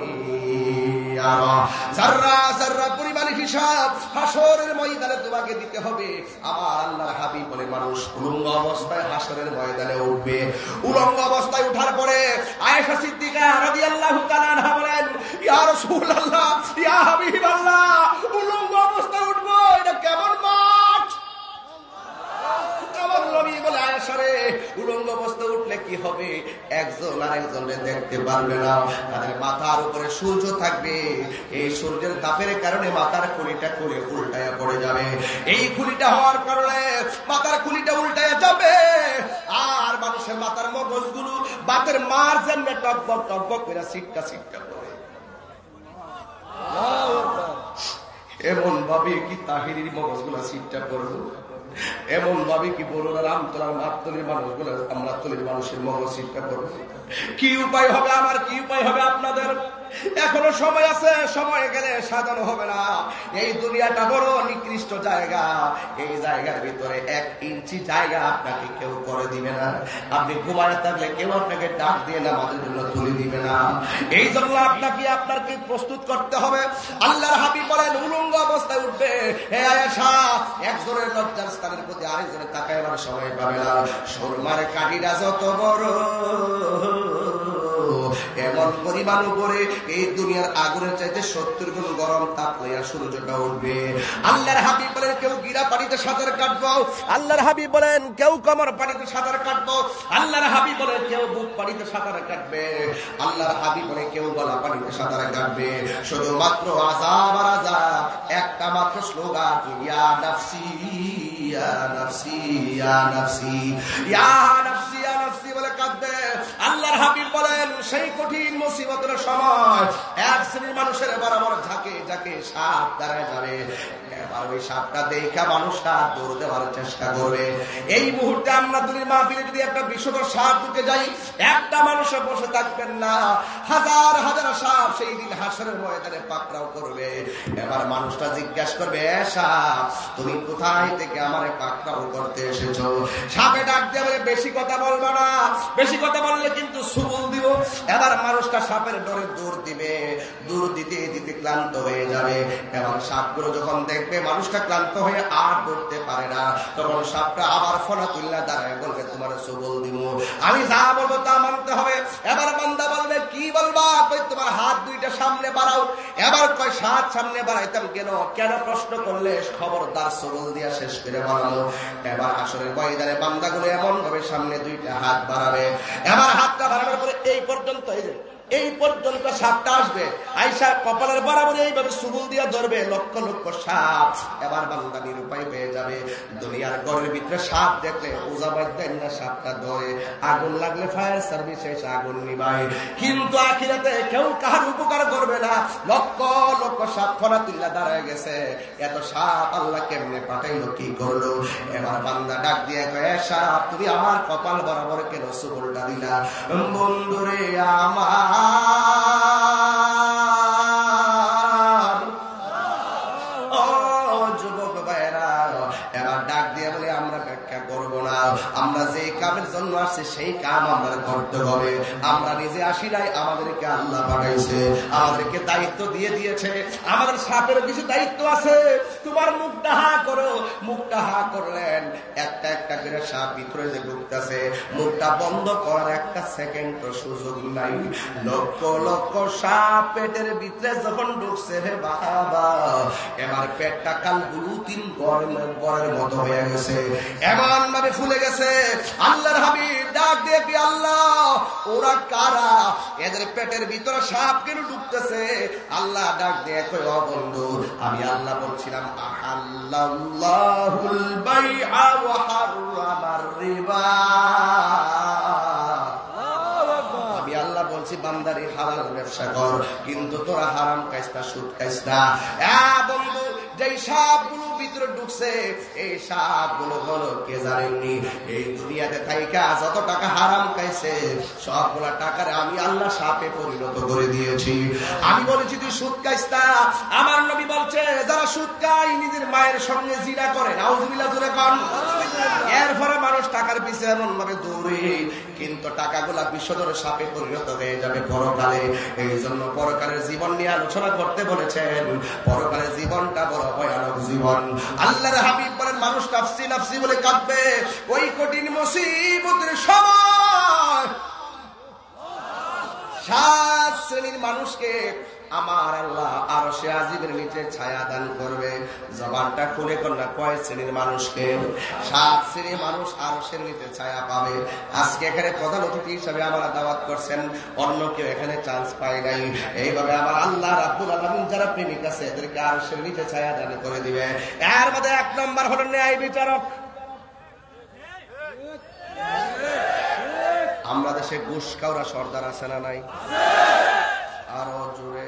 ইয়ারা। যাররা যাররা পরিমাণ হিসাব হাসরের ময়দানে তোমাকে দিতে হবে। আমার আল্লাহর হাবিব বলে মানুষ উলঙ্গ অবস্থায় হাসরের ময়দানে উঠবে। উলঙ্গ অবস্থায় উঠার পরে আয়েশা সিদ্দিকা রাদিয়াল্লাহু তাআলা আনহা বলেন, ইয়া রাসূলুল্লাহ, ইয়া হাবিবাল্লাহ, উলঙ্গ অবস্থায় উঠবো, এটা কেমন মাঠ? আমার নবী বলে, আয়েশা রে, উলঙ্গ অবস্থায় উঠলে কি হবে? একজন আরেকজনকে দেখতে পারবে না। তাদের মাথার উপরে সূর্য থাকবে, এই সূর্যের তাপের কারণে মাথার খুলিটা খুলে উল্টায়া পড়ে যাবে। এই খুলিটা হওয়ার কারণে মাথার খুলিটা উল্টায়া যাবে, আর মানুষের মাথার মগজগুলো বাতের মার জন্য টকবক টকবক করে সিটকা সিটকা করে। এমন ভাবে কি তাহিরির মগজগুলা সিটটা করবো, এমন ভাবে কি বলুন রামতলার মাতলির মানুষগুলো, আমরা তলির মানুষের মগজ সিটটা করবো। কি উপায় হবে আমার, কি উপায় হবে আপনাদের? এখনো সময় আছে, সময় গেলে সাজানো হবে না। এই দুনিয়াটা বড় নিকৃষ্ট জায়গা, এই জায়গার ভিতরে 1 ইঞ্চি জায়গা আপনাকে কেউ করে দিবে না। আপনি ঘুমায় থাকলে কেউ আপনাকে ডাক দিয়ে নামাজের জন্য তুলে দিবে না। এই জন্য আপনাকে প্রস্তুত করতে হবে। আল্লাহর হাবিব বলেন উলঙ্গ অবস্থায় উঠবে। হে আয়েশা, একজনের লজ্জার স্থানের প্রতি আরেকজনের তাকাইবার সময় পাবে না। সুরমার কাঠিটা যত বড়, এমন পরিমাণ উপরে এই দুনিয়ার আগুনের চাইতে 70 গুণ গরম তাপ লইয়া সূর্যটা উঠবে। আল্লাহর হাবিব বলেন কেউ গিরা পানিতে সাঁতার কাটবো, আল্লাহর হাবিব বলেন কেউ কোমর পানিতে সাঁতার কাটবো, আল্লাহর হাবিব বলেন কেউ বুক পানিতে সাঁতার কাটবে, আল্লাহর হাবিব বলে কেউ গলা পানিতে সাঁতার কাটবে। শুধুমাত্র আযাব আর আযাব, একটা মাত্র স্লোগান, ইয়া নাফসি ইয়া নাফসি ইয়া নাফসি ইয়া নাফসি ইয়া নাফসি বলে কাঁদবে। আল্লাহর হাবিব বলেন সেই কঠিন মুসিবতের সময় এক শ্রেণীর মানুষের বরাবর ঝাঁকে ঝাঁকে সাপ দাঁড়ায় যাবে। এবার ওই সাপটা দেখা মানুষটা দৌড় দেওয়ার চেষ্টা করবে। এই মুহূর্তে আমরা দুনিয়ার মাহফিলে যদি একটা বিষধর সাপ ঢুকে যাই, একটা মানুষে বসে থাকবেন না, হাজার হাজার সাপ সেই দিন হাসরের ময়দানে পাকড়াও করবে। এবার মানুষটা জিজ্ঞাসা করবে, সাপ তুমি কোথায় থেকে আমারে পাকড়াও করতে এসেছো? সাপে ডাক দিয়ে বলে, বেশি কথা বলবো না, বেশি কথা বললে কিন্তু সুবল দিব। এবার মানুষটা সাপের ডরে দৌড় দিবে, দৌড় দিতে দিতে ক্লান্ত হয়ে যাবে। এবার সাপগুলো যখন দেখবে মানুষটা ক্লান্ত হয়ে আর দৌড়তে পারে না, তখন সাপটা আবার ফনা তুল্লা দাঁড়ায় বলবে, তোমার সুবল দিব, আমি যা বলবো তা মানতে হবে। এবার বান্দা বলবে, কি বলবা? কই তোমার হাত দুইটা সামনে বাড়াও। এবার কয় সাত সামনে বাড়াইতাম কেন? কেন প্রশ্ন করলে খবরদার সুবল দিয়া শেষ করে বাড়ানো। এবার আসলে ময়দানে বান্দাগুলো এমন ভাবে সামনে দুইটা হাত বাড়াবে। এবার হাতটা বাড়ানোর পরে এই পর্যন্ত, এই পর্যন্ত সাপটা আসবে, আইসা কপালের বরাবর এইভাবে সুবল দিয়া ধরবে লক্ষ লক্ষ সাপ। এবার বান্দা নিরুপায় হয়ে যাবে। দুনিয়ার ঘরের ভিতরে সাপ দেখলে ওজাবাদ দেন না, সাপটা ধরে, আগুন লাগলে ফায়ার সার্ভিস এসে আগুন নিবায়। কিন্তু আখিরাতে কেউ কাহার উপকার করবে না। লক্ষ লক্ষ সাপ ফনা তুল্লা দাঁড়ায় গেছে, এত সাপ আল্লাহ কেমনে পাঠাইলো, কি করলো? এবার বান্দা ডাক দিয়ে কয়, সাপ তুমি আমার কপাল বরাবর কেন সুবলটা দিলা? বন্ধুরে আমার যুবক ভাইরা, এবার ডাক দিয়ে বলে, আমরা ব্যাখ্যা করবো না, আমরা যে কামের জন্য আসছি আছে সেই কাম আমরা করতে হবে। আমরা নিজে আসি নাই, আমাদেরকে আল্লাহ পাঠাইছে, আমাদেরকে দায়িত্ব দিয়ে দিয়েছে। আমাদের সাপের কিছু দায়িত্ব আছে। তোমার মুখটা হা করো, মুখটা হা করলেন, একটা একটা করে সাপ ভিতরে যে ঢুকতেছে, মুখটা বন্ধ করার একটা সেকেন্ড সুযোগ নাই। লক্ষ লক্ষ সাপ পেটের ভিতরে যখন ঢুকছে রে বাবা, এবার পেটটা কাল গুলুতিন গড়ের মতো হয়ে গেছে, এমন ভাবে ফুলে গেছে। আল্লাহর হাবিব ডাক দিয়ে কি আল্লাহ, ওরা কারা? এদের পেটের ভিতরে সাপ কেন ঢুকতেছে? আল্লাহ ডাক দিয়ে কই, ও বন্ধু, আমি আল্লাহ বলছিলাম আহাল্লাহুল বাইআ ওয়া হারামার রিবা। আমি আল্লাহ বলছি বান্দারি হালাল ব্যবসা কর, কিন্তু তোরা হারাম খাইস না, সুদ খাইস না। বন্ধু, যেই সাপগুলো ভিতরে ঢুকছে, এই সাপগুলো হলো কে জানেননি? এই দুনিয়াতে থাইকা যত টাকা হারাম খাইছে সবগুলা টাকারে আমি আল্লাহ সাপে পরিণত করে দিয়েছি। আমি বলেছি তুই সুদ খাইস না। আমার নবী বলছে যারা সুদ খায় নিজের মায়ের সঙ্গে জিনা করে, নাউজুবিল্লাহ জোরে কোন। এরপরে মানুষ টাকার পিছনে এমন ভাবে দৌড়ে, কিন্তু টাকাগুলা বিষধর সাপে পরিণত হয়ে যাবে পরকালে। এই জন্য পরকালের জীবন নিয়ে আলোচনা করতে বলেছেন। পরকালের জীবনটা বড় ভয়ানক জীবন। আল্লাহর হাবিব বলেন মানুষ নাফসি নাফসি বলে কাঁদবে ওই কঠিন মুসিবতের সময়। 7 শ্রেণীর মানুষকে আমার আল্লাহ আরশে আজিমের নিচে ছায়া দান করবে। জবানটা খুলে কন্যা কয় শ্রেণীর মানুষকে? 7 শ্রেণীর মানুষ আরশের নিচে ছায়া পাবে। আজকে এখানে প্রধান অতিথি হিসাবে আমরা দাওয়াত করছেন, অন্য কেউ এখানে চান্স পায় নাই। এইভাবে আমার আল্লাহ রাব্বুল আলামিন যারা প্রেমিক আছে এদেরকে আরশের নিচে ছায়া দান করে দিবে। এর মধ্যে 1 নম্বর হলো ন্যায় বিচারক। আমরা দেশে ঘুষ খাওয়া সর্দার আছে না নাই? আরো জোরে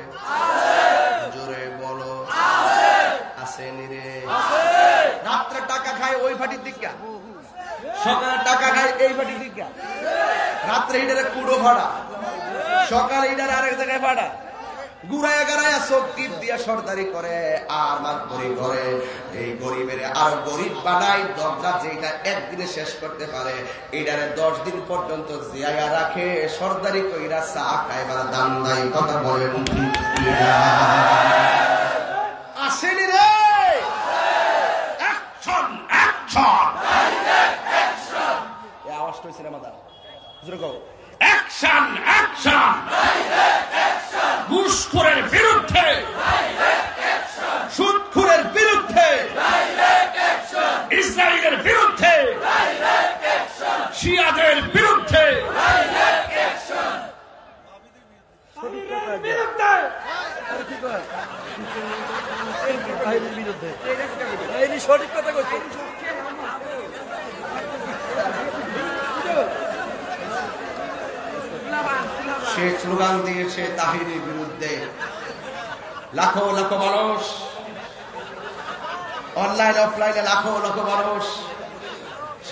জোরে বলো, আসেনি রে? রাত্রে টাকা খায় ওই ফাটির দিকা, সকালে টাকা খায় এই ফাটির দিকা। রাত্রে ইটারে কুড়ো ভাড়া, সকালে ইটারে আরেক জায়গায় ভাড়া, গুড়ায় গাড়ায় চোখ টিপ দিয়া সর্দারি করে আর মাতবরি করে। এই গরিবের আর গরিব বানাই দরজা, যেটা একদিনে শেষ করতে পারে এটারে 10 দিন পর্যন্ত জিয়ায়া রাখে। সর্দারি কইরা চা খাইবার দাম নাই। কথা বলেন ঠিক কিনা? আসেনি রে? Action action action! এই আওয়াজটা হইছে না মাদার জোরে কও, অ্যাকশন অ্যাকশন অ্যাকশন! ঘুষখোরের বিরুদ্ধে সুদখোরের বিরুদ্ধে ইসরায়েলের বিরুদ্ধে শিয়াদের বিরুদ্ধে সঠিক কথা বলছি। সে স্লোগান দিয়েছে তাহিরের বিরুদ্ধে। লাখো লাখো মানুষ, অনলাইন অফলাইনে লাখো লাখো মানুষ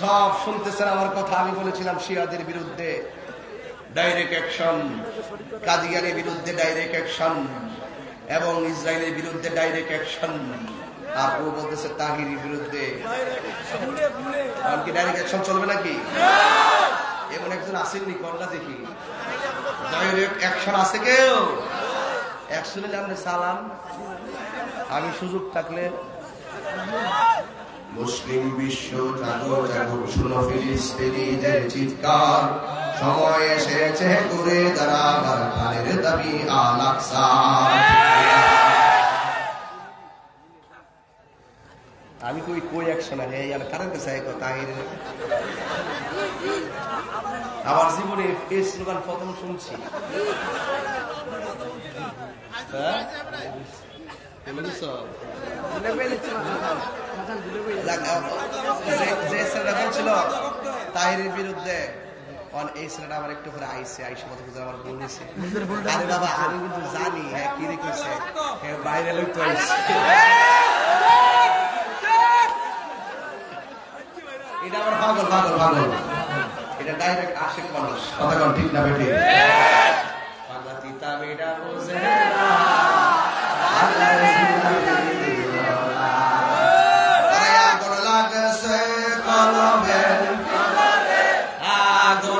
সব শুনতেছেন আমার কথা। আমি বলেছিলাম শিয়াদের বিরুদ্ধে ডাইরেক্ট অ্যাকশন, কাদিয়ানের বিরুদ্ধে ডাইরেক্ট অ্যাকশন, এবং ইসরায়েলের বিরুদ্ধে ডাইরেক্ট অ্যাকশন। আর ও বলতেছে তাহিরের বিরুদ্ধে। কি ডাইরেক্ট অ্যাকশন চলবে নাকি? এমন একজন আসেননি কন্যা দেখি ডাইরেক্ট অ্যাকশন আছে কেউ? অ্যাকশনে আপনি সালাম। আমি সুযোগ থাকলে মুসলিম বিশ্ব জাগো জাগো, শুনো ফিলিস্তিনিদের চিৎকার, সময় এসেছে ঘুরে দাঁড়াবার প্রাণের দাবি আল আকসা। আমি কই কই অ্যাকশন আছে এই কারণ কে চাই কথা। আমার জীবনে এই স্লোগান প্রথম শুনছি। যে ছেলেটা বলছিল তাহিরের বিরুদ্ধে, এই ছেলেটা আমার একটু করে আইসে আইসে মতো আমার বলেছে, আরে বাবা আমি কিন্তু জানি হ্যাঁ কি রেখেছে, বাইরে লোক তো আইসে। এটা আমার পাগল পাগল পাগল, এটা ডাইরেক্ট আশেক মানুষ। কথা কন ঠিক না বেটি? আগুন লাগছে কলবের, আগুন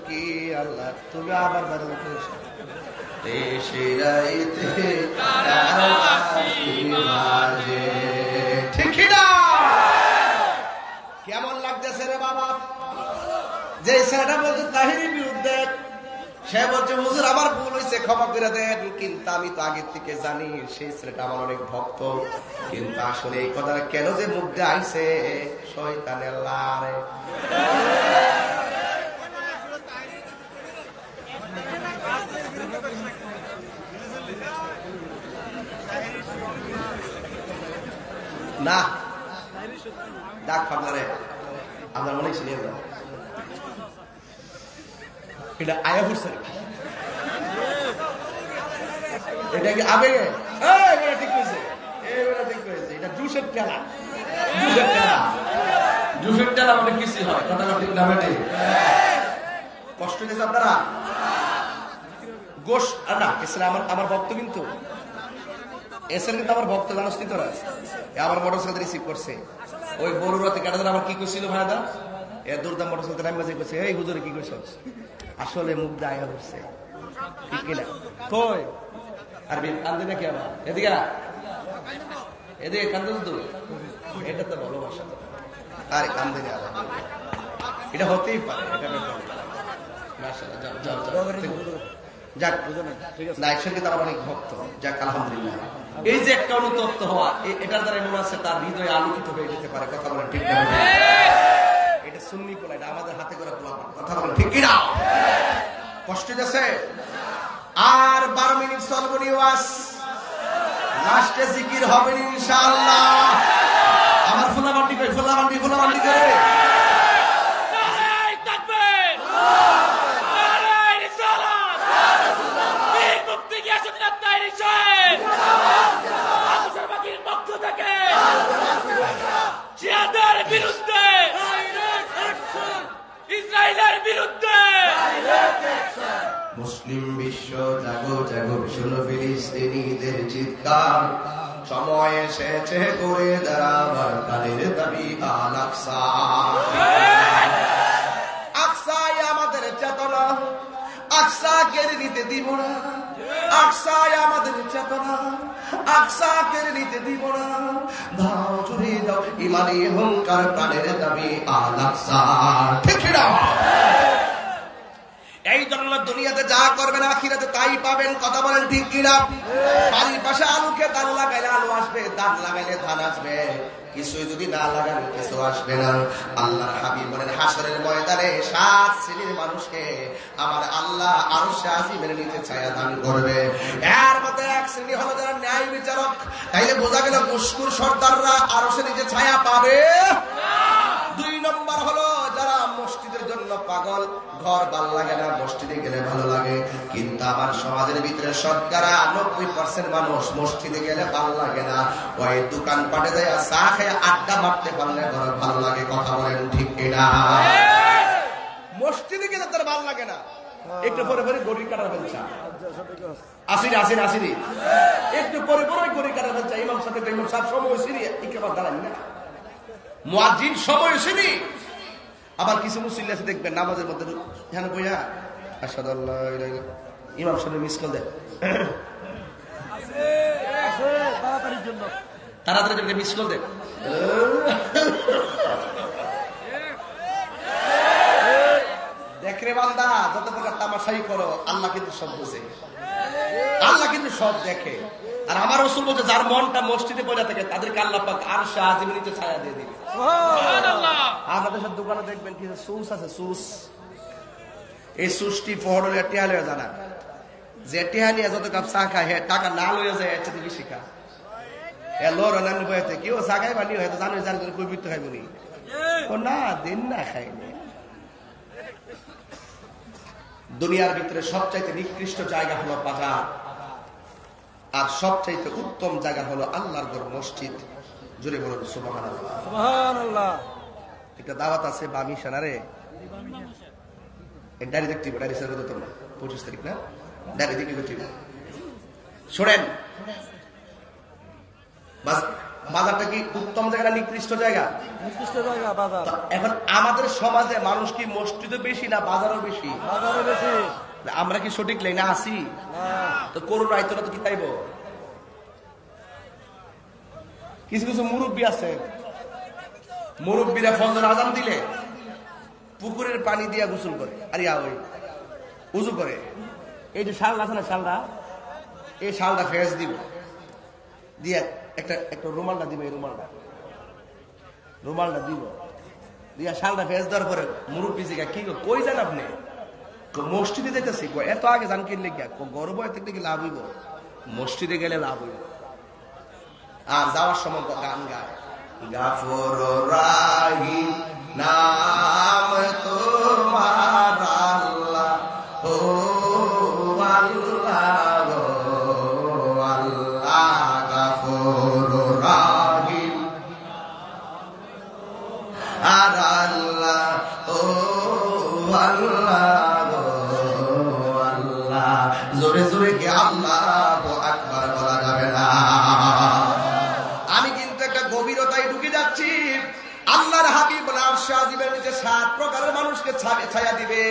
কি আল্লাহ তুমি আবার বাড়ি করেছো ঠিক না? কেমন লাগতেছে রে বাবা? যে ছেলেটা বলছে তাহিরের বিরুদ্ধে, সে বলছে হুজুর আমার ভুল হয়েছে, ক্ষমা করে দেন, কিন্তু আমি তো আগের থেকে জানি সেই ছেলেটা আমার অনেক ভক্ত, কিন্তু আসলে এই কথা কেন যে মুখ দিয়ে আইছে শয়তানের লারে। না ডাক ফাটলারে আমরা মনে ছিল এটা আয়া ফুটছে, এটা কি আবেগে? ঠিক হয়েছে, ঠিক হয়েছে। এটা জুসের টেলা, জুসের টেলা মানে কিছু হয়, কথা ঠিক না বেটে? কষ্ট দিয়েছে আপনারা? গোশ না এসে আমার ভক্ত, কিন্তু এসের কিন্তু আমার ভক্ত জানো তোরা, আমার মোটরসাইকেল রিসিভ করছে ওই বড়ুরাতে কাটাতে। আমার কি করছিল ভাইদা, এ দুর্দাম মোটরসাইকেল আমি বাজে করছে, এই হুজুরে কি করছ? আসলে মুখ দায়া করছে, ঠিক কিনা? কই আর কান্দে নাকি আবার? এদিকে এদিকে কান্দে তো, এটা তো ভালোবাসা। আরে কান্দে না, এটা হতেই পারে, এটা যাক না, একসঙ্গে তার অনেক ভক্ত, যাক আলহামদুলিল্লাহ। এই যে একটা অনুতপ্ত হওয়া, এটার দ্বারা মনে আছে তার হৃদয় আলোকিত হয়ে যেতে পারে, কথা বলেন ঠিক না? এটা সুন্নি কোলা, এটা আমাদের হাতে করে তোলা, কথা বলেন ঠিক কিনা? কষ্ট দিয়েছে। আর 12 মিনিট চলবো ওয়াজ, লাস্টে জিকির হবে ইনশাআল্লাহ। আমার ফুলাবান্ডি করে, ফুলাবান্ডি করে বিরুদ্ধে, ইসরায়েলের বিরুদ্ধে মুসলিম বিশ্ব জাগো জাগো, শোনো ফিলিস্তিনিদের চিৎকার, সময় এসেছে করে দাঁড়াবার কালের দাবি আল আকসা। আকসাই আমাদের চেতনা, আকসা কেড়ে নিতে দিব না, আকসাই আমাদের চেতনা, আকসা কেড়ে নিতে দিব না, দাও জুড়ে দাও ইমানি অহংকার, প্রাণের দাবি আল আকসা, ঠিক না? এই ধরনের দুনিয়াতে যা করবেন আখিরাতে তাই পাবেন, কথা বলেন ঠিক কিনা? বাড়ির পাশে আলুকে ধান লাগাইলে আলু আসবে, ধান লাগাইলে ধান আসবে, কিছুই যদি না লাগান কিছু আসবে না। আল্লাহর হাবিব বলেন হাসরের ময়দানে 7 শ্রেণীর মানুষকে আমার আল্লাহ আরশে আজিমের নিচে ছায়া দান করবে। এর মধ্যে এক শ্রেণী হলো যারা ন্যায় বিচারক। তাইলে বোঝা গেল ঘুষখোর সর্দাররা আরশের নিচে ছায়া পাবে। 2 নম্বর হলো যারা মসজিদের জন্য পাগল, ঘর ভালো লাগে না, মসজিদে গেলে ভালো লাগে, কিন্তু আমার সমাজের ভিতরে শতকরা 90% মানুষ মসজিদে গেলে ভালো লাগে না, ওই দোকান পাটে যায় চা খেয়ে আড্ডা মারতে পারলে ঘর ভালো লাগে, কথা বলেন ঠিক কিনা? মসজিদে গেলে তার ভালো লাগে না, একটু পরে পরে গড়ি কাটা ফেলছে, আসিনি একটু পরে পরে গড়ি কাটা ফেলছে, ইমাম সাহেব সময় সিনি একবার দাঁড়ান না, মুয়াজ্জিন সময় সিনি। আবার কিছু মুসল্লি আছে দেখবেন নামাজের মধ্যে এখানে বইয়া আশহাদু আল্লা ইলাহা ইল্লাল্লাহ, ইমাম সাহেব মিস কল দেয়, তাড়াতাড়ি মিস কল দেয়, দেখ রে বান্দা যত প্রকার তামাশাই করো আল্লাহ কিন্তু সব বুঝে, আল্লাহ কিন্তু সব দেখে। আর আমার রাসূল বলছে যার মনটা মসজিদে পড়ে থাকে তাদেরকে আল্লাহ পাক আরশে আজিমের নিচে ছায়া দিয়ে দিবে। সুবহানাল্লাহ। আমাদের সব দোকানে দেখবেন কিছু সুস আছে, সুস, এই সুসটি পড়লে টিয়া লয়ে জানা, যে টিয়া নিয়ে যত কাপ চা খায় হে টাকা না লয়ে যায় এত বেশি খা, এ লোর নান বইতে কেউ চা খাই বানি হয়তো জানো জান কই বিত্ত খাইব নি, ও না দিন না খাইনি। দুনিয়ার ভিতরে সবচাইতে নিকৃষ্ট জায়গা হলো বাজার, আর সবচাইতে উত্তম জায়গা হলো আল্লাহর ঘর মসজিদ। জোরে বলুন সুবহানাল্লাহ। সুবহানাল্লাহ। একটা দাওয়াত আছে বামি সেনারে, ডায়রি দেখতে ডায়রি স্যার কত তোমরা 25 তারিখ না, ডায়রি দেখতে দেখতে শোনেন, বাস বাজারটা কি উত্তম জায়গা না নিকৃষ্ট জায়গা? নির্দিষ্ট জায়গা বাজার। এখন আমাদের সমাজে মানুষ কি মসজিদও বেশি না বাজারও বেশি? বাজারে বেশি। আমরা কি সঠিক লাইনে আছি? না। তো করোনা আইতো না তো কি তাইব? কিছু কিছু মুরব্বী আছে, মুরব্বীরা ফজর আজান দিলে পুকুরের পানি দিয়া গোসল করে, আরে ওই উজু করে। এই যে শাল আছে না, শালটা, এই শালটা ফেস দিব, দিয়ে একটা একটা রুমালটা দিবে, এই রুমালটা দিব, দিয়া শালটা ফেস দেওয়ার পরে মুরব্বী জিগা কি কই যান আপনি? মসজিদে যেতেছি। এত আগে জান কিনলে গর্ব থেকে কি লাভ হইব? মসজিদে গেলে লাভ হইব। আর যাওয়ার সময় গান গায়, গাফর রাহিম নাম তোমার আল্লাহ, ও আল্লাহ ও আল্লাহ, গাফর রাহিম আর আল্লাহ, ও আল্লাহ ও আল্লাহ। জোরে জোরে কি আল্লাহু আকবার বলা যাবে না? আমি কিন্তু একটা গভীরতায় ঢুকে যাচ্ছি। আল্লাহর হাবিব আরশে আজিমের নিচে 7 প্রকারের মানুষকে ছায়া দিবে।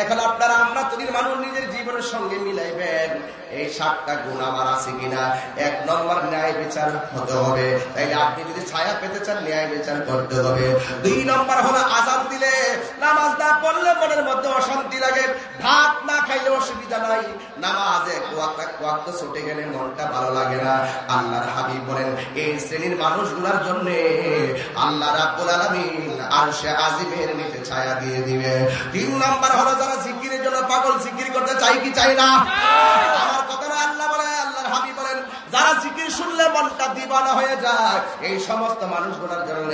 এখন আপনারা আমরা তৈরির মানুষ নিজের জীবনের সঙ্গে মিলাইবেন এই 7টা গুণ আমার আছে কিনা। 1 নম্বর ন্যায় বিচার হতে হবে। তাইলে আপনি যদি ছায়া পেতে চান ন্যায় বিচার করতে হবে। 2 নম্বর হলো আযান দিলে নামাজ না পড়লে মনের মধ্যে অশান্তি লাগে। ভাত না খাইলে অসুবিধা নাই, নামাজে ওয়াক্ত ছুটে গেলে মনটা ভালো লাগে না। আল্লাহর হাবিব বলেন এই শ্রেণীর মানুষগুলোর জন্য আল্লাহ রাব্বুল আলামিন আরশে আজিমের নিচে ছায়া দিয়ে দিবে। 3 নম্বর হলো যারা জিকিরের জন্য পাগল, জিকির করতে চাই কি চাই না? আমার কথা না, আল্লাহ বলে, আল্লাহর হাবিব বলেন যারা জিকির শুনলে মনটা দিবানা হয়ে যায়, এই সমস্ত মানুষগুলোর জন্য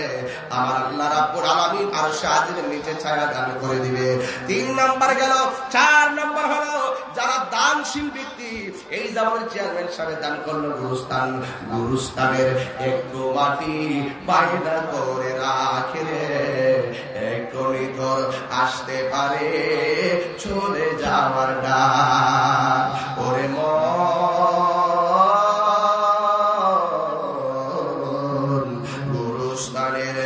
আমার আল্লাহ রাব্বুল আলামিন আরশে আজিমের নিচে ছায়া দান করে দিবে। 3 নম্বর গেল। 4 নম্বর হলো যারা দানশীল ব্যক্তি। এই যেমন চেয়ারম্যান সাহেব দান করলো গুরুস্থান, গুরুস্থানের একটু মাটি বাইনা করে রাখে রে, একটু নিকর আসতে পারে চলে যাওয়ার ডাক। ওরে মন, গুরুস্থানের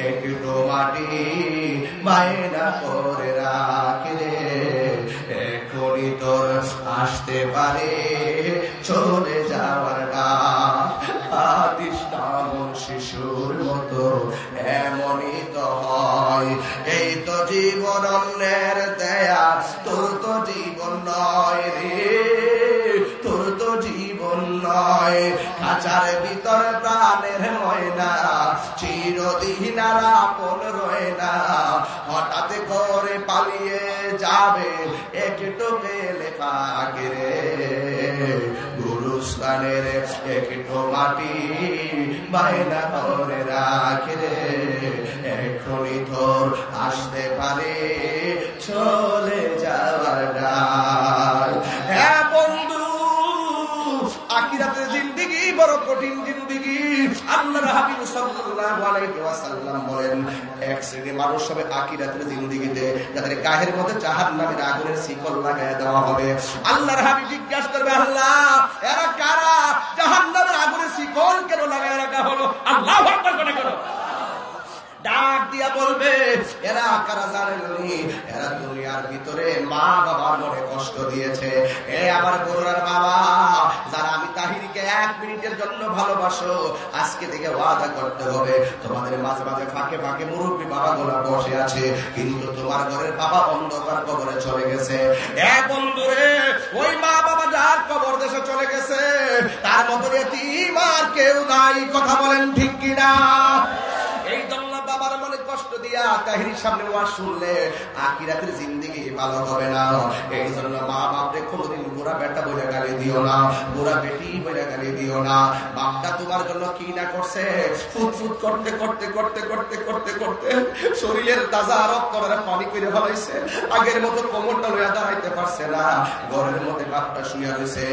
একটু মাটি বাইনা করে রাখে রে, এখনই তোর আসতে পারে চলে যাওয়ার ডাক। আদিস নামন শিশুর মতো এমনই তো হয়, এই তো জীবন অন্যের দেয়া, তোর তো জীবন নয় রে, তোর তো জীবন নয়। খাঁচার ভিতর প্রাণের ময়না, চিরদিন আর আপন রয় না, হঠাৎ করে পালিয়ে যাবে একটু পেলে ফাঁকে রে, গুরুস্থানের একটু মাটি বায়না করে রাখে রে, এখনই তোর আসতে পারে চলে যাওয়ার ডাক। হ্যাঁ বন্ধু, আখিরাতের জিন্দেগি বড় কঠিন জিন্দেগি। আল্লাহর হাবিব সাল্লাল্লাহু আলাইহি ওয়াসাল্লাম বলেন এক শ্রেণীর মানুষ হবে আখিরাতের জিন্দেগিতে যাদের গায়ের মধ্যে জাহান্নামের আগুনের শিকল লাগায় দেওয়া হবে। আল্লাহর হাবিব জিজ্ঞাসা করবে, আল্লাহ এরা কারা? জাহান্নামের আগুনের শিকল কেন লাগায় রাখা হলো? আল্লাহু আকবার করে করো। ডাক দিয়া বলবে, এরা কারা জানেননি? এরা দুনিয়ার ভিতরে মা বাবার মনে কষ্ট দিয়েছে। এ আমার বড়ুয়ার বাবা, যারা আমি তাহিরিকে 1 মিনিটের জন্য ভালোবাসো, আজকে থেকে ওয়াদা করতে হবে তোমাদের মাঝে মাঝে ফাঁকে ফাঁকে মুরব্বী বাবা গোলা বসে আছে, কিন্তু তোমার ঘরের বাবা অন্ধকার কবরে চলে গেছে। এ বন্ধুরে, ওই মা বাবা যার কবর দেশে চলে গেছে তার মতো এতিম আর কেউ নাই। কথা বলেন ঠিক কিনা? এই জন্য বাবার মনে কষ্ট দিয়া তাহিরির সামনে ওয়াজ শুনলে আখিরাতের জিন্দেগি ভালো হবে না। এই জন্য মা বাপরে কোনদিন বুড়া বেটা বলে গালি দিও না, বুড়া বেটি বলে গালি দিও না। বাপটা তোমার জন্য কি না করছে, ফুটফুট করতে করতে করতে করতে করতে করতে শরীরের তাজা রক্ত পানি করে ফেলাইছে, আগের মতো কোমরটা লইয়া দাঁড়াইতে পারছে না, ঘরের মধ্যে বাপটা শুয়ে রয়েছে,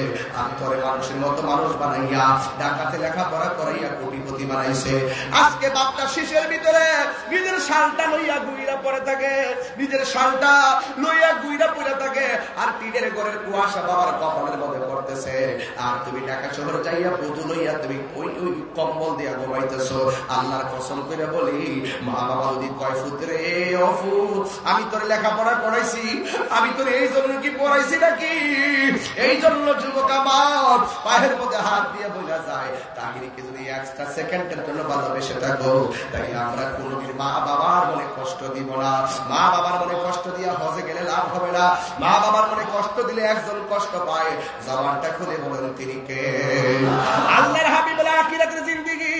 আন্তরে মানুষের মতো মানুষ বানাইয়া ঢাকাতে লেখাপড়া করাইয়া কোটিপতি বানাইছে। আজকে বাপটা শিশের ভিতরে নিজের শালটা লইয়া গুইরা পড়ে থাকে, নিজের শালটা লইয়া গুইরা পড়ে থাকে, আর টিনের ঘরের কুয়াশা বাবার কপালের মধ্যে পড়তেছে, আর তুমি ঢাকা শহর যাইয়া বুধু লইয়া তুমি ওই কম্বল দিয়া ঘুমাইতেছো। আল্লাহর কসম করে বলি, মা বাবা যদি কয় ফুতরে অফুত, আমি তোর লেখাপড়া পড়াইছি, আমি তোর এই জন্য কি পড়াইছি নাকি? এই জন্য যুবক আমার পায়ের মধ্যে হাত দিয়ে বোঝা যায়, তাহিরিকে যদি একটা সেকেন্ডের জন্য ভালোবেসে থাকো, তাই আমরা কোনোদিন মা বাবার মনে কষ্ট দিব না। মা বাবার মনে কষ্ট দিয়া হজে গেলে লাভ হবে না। মা বাবার মনে কষ্ট দিলে একজন কষ্ট পায়। জবানটা খুলে বলেন তিনি কে? আল্লাহর হাবিব বলে আখিরাতের জিন্দেগি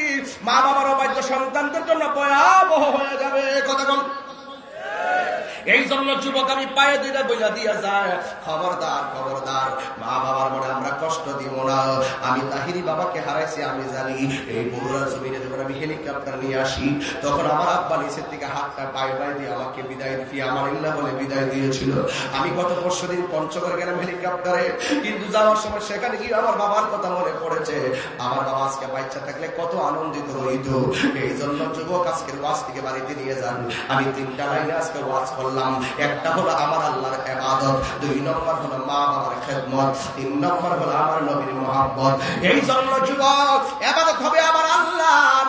মা বাবার অবাধ্য সন্তানদের জন্য ভয়াবহ হয়ে যাবে। কথা বল। এই জন্য যুবক আমি পায়ে দিলে বইলা দিয়া যায়, খবরদার খবরদার, মা বাবার মনে আমরা কষ্ট দিব না। আমি তাহিরি বাবাকে হারাইছি, আমি জানি। এই বগুড়ার জমিনে যখন আমি হেলিকপ্টার নিয়ে আসি, তখন আমার আব্বা নিচের থেকে হাতটা পায়ে পায়ে দিয়ে আমাকে বিদায় দিয়ে আমার ইল্লা বলে বিদায় দিয়েছিল। আমি গত পরশুদিন পঞ্চগড় গেলাম হেলিকপ্টারে, কিন্তু যাওয়ার সময় সেখানে গিয়ে আমার বাবার কথা মনে পড়েছে। আমার বাবা আজকে বাচ্চা থাকলে কত আনন্দিত হইত। এই জন্য যুবক আজকের ওয়াজ থেকে বাড়িতে নিয়ে যান। আমি 3টা লাইনে আজকে ওয়াজ করলাম। একটা হলো আমার আল্লাহর ইবাদত, 2 নম্বর হলো মা বাবার খেদমত, 3 নম্বর হলো আমার নবীর মহব্বত। এই জন্য যুবক ইবাদত হবে আমার আল্লাহর,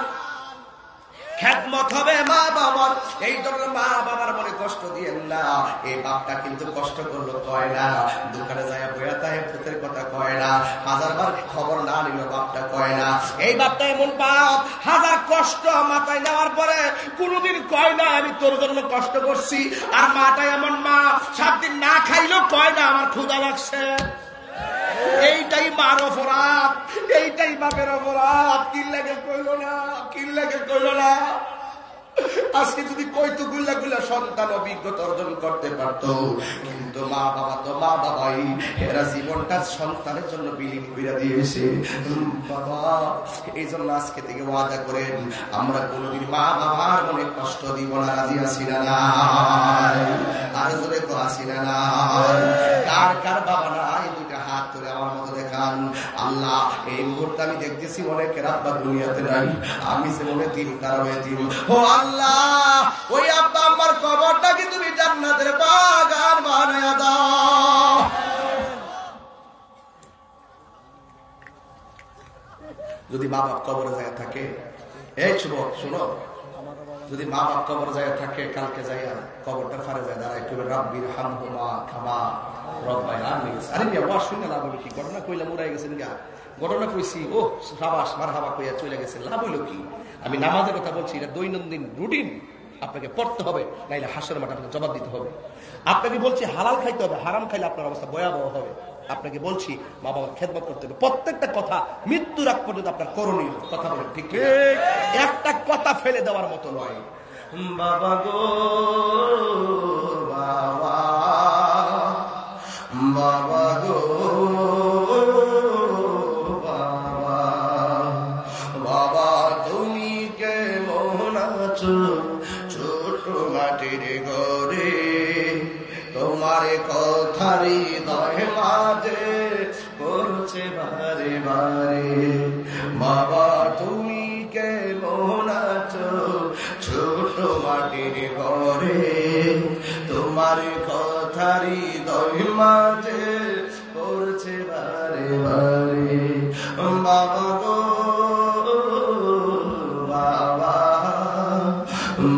খেদমত হবে মা বাবার। এই জন্য মা বাবার মনে কষ্ট দিয়েন না। এই বাপটা কিন্তু কষ্ট করলো কয় না, দোকানে যায় বইয়া তাই ভূতের কথা কয় না, 1000বার খবর না নিল বাপটা কয় না। এই বাপটা এমন বাপ, 1000 কষ্ট মাথায় নেওয়ার পরে কোনোদিন কয় না আমি তোর জন্য কষ্ট করছি। আর মাটা এমন মা, 7 দিন না খাইলেও কয় না আমার ক্ষুধা লাগছে। এইটাই মার অপরাধ, এইটাই বাপের অপরাধ। কি লাগে কইল না, কি লাগে কইল না। আজকে যদি কইতো গুল্লা গুল্লা সন্তান অভিজ্ঞতা অর্জন করতে পারত, কিন্তু মা বাবা তো মা বাবাই, এরা জীবনটা সন্তানের জন্য বিলীন করে দিয়েছে। বাবা এই জন্য আজকে থেকে ওয়াদা করেন, আমরা কোনোদিন মা বাবার মনে কষ্ট দিব না। রাজি আছি না? আর জোরে তো আসি না? কার কার বাবা নাই? 2টা হাত তুলে আমার মতো দেখান। আল্লাহ এই মুহূর্তে আমি দেখতেছি অনেকের আব্বা দুনিয়াতে নাই, আমি যে মনে দিন কারণে দিন। ও আল্লাহ, ওই আব্বা আমার কবরটাকে তুমি জান্নাতের বাগান বানায়া দাও। যদি মা বাপ কবরে যায় থাকে, এই যুবক শোনো, যদি মা বাপ কবর যায় থাকে, কালকে যাইয়া কবরটা ফারে যায় দাঁড়ায় তুমি রাব্বির হামহুমা কামা রাব্বায়ানি। আরে মিয়া ওয়াজ শুনে লাভ হলো কি? ঘটনা কইলাম উড়াই গেছেন গা, ঘটনা কইছি ও সাবাস মারহাবা কইয়া চলে গেছে, লাভ হইলো কি? আমি নামাজের কথা বলছি, এটা দৈনন্দিন রুটিন আপনাকে পড়তে হবে, নাইলে হাসরের মাঠে আপনাকে জবাব দিতে হবে। আপনাকে বলছি হালাল খাইতে হবে, হারাম খাইলে আপনার অবস্থা ভয়াবহ হবে। আপনাকে বলছি মা বাবার খেদমত করতে হবে। প্রত্যেকটা কথা মৃত্যুর আগ পর্যন্ত আপনার করণীয়। কথা বলেন ঠিক? একটা কথা ফেলে দেওয়ার মতো নয়। বাবা গো বাবা, বাবা গো বাবা, বাবা তুমি কেমন আছো? ছোট মাটির ঘরে তোমার কথারি হৃদয় মাঝে পড়ছে বারে বারে। বাবা তুমি কেমন আছো? ছোট মাটির ঘরে তোমার কথারি হৃদয় মাঝে পড়ছে বারে বারে। বাবা গো বাবা,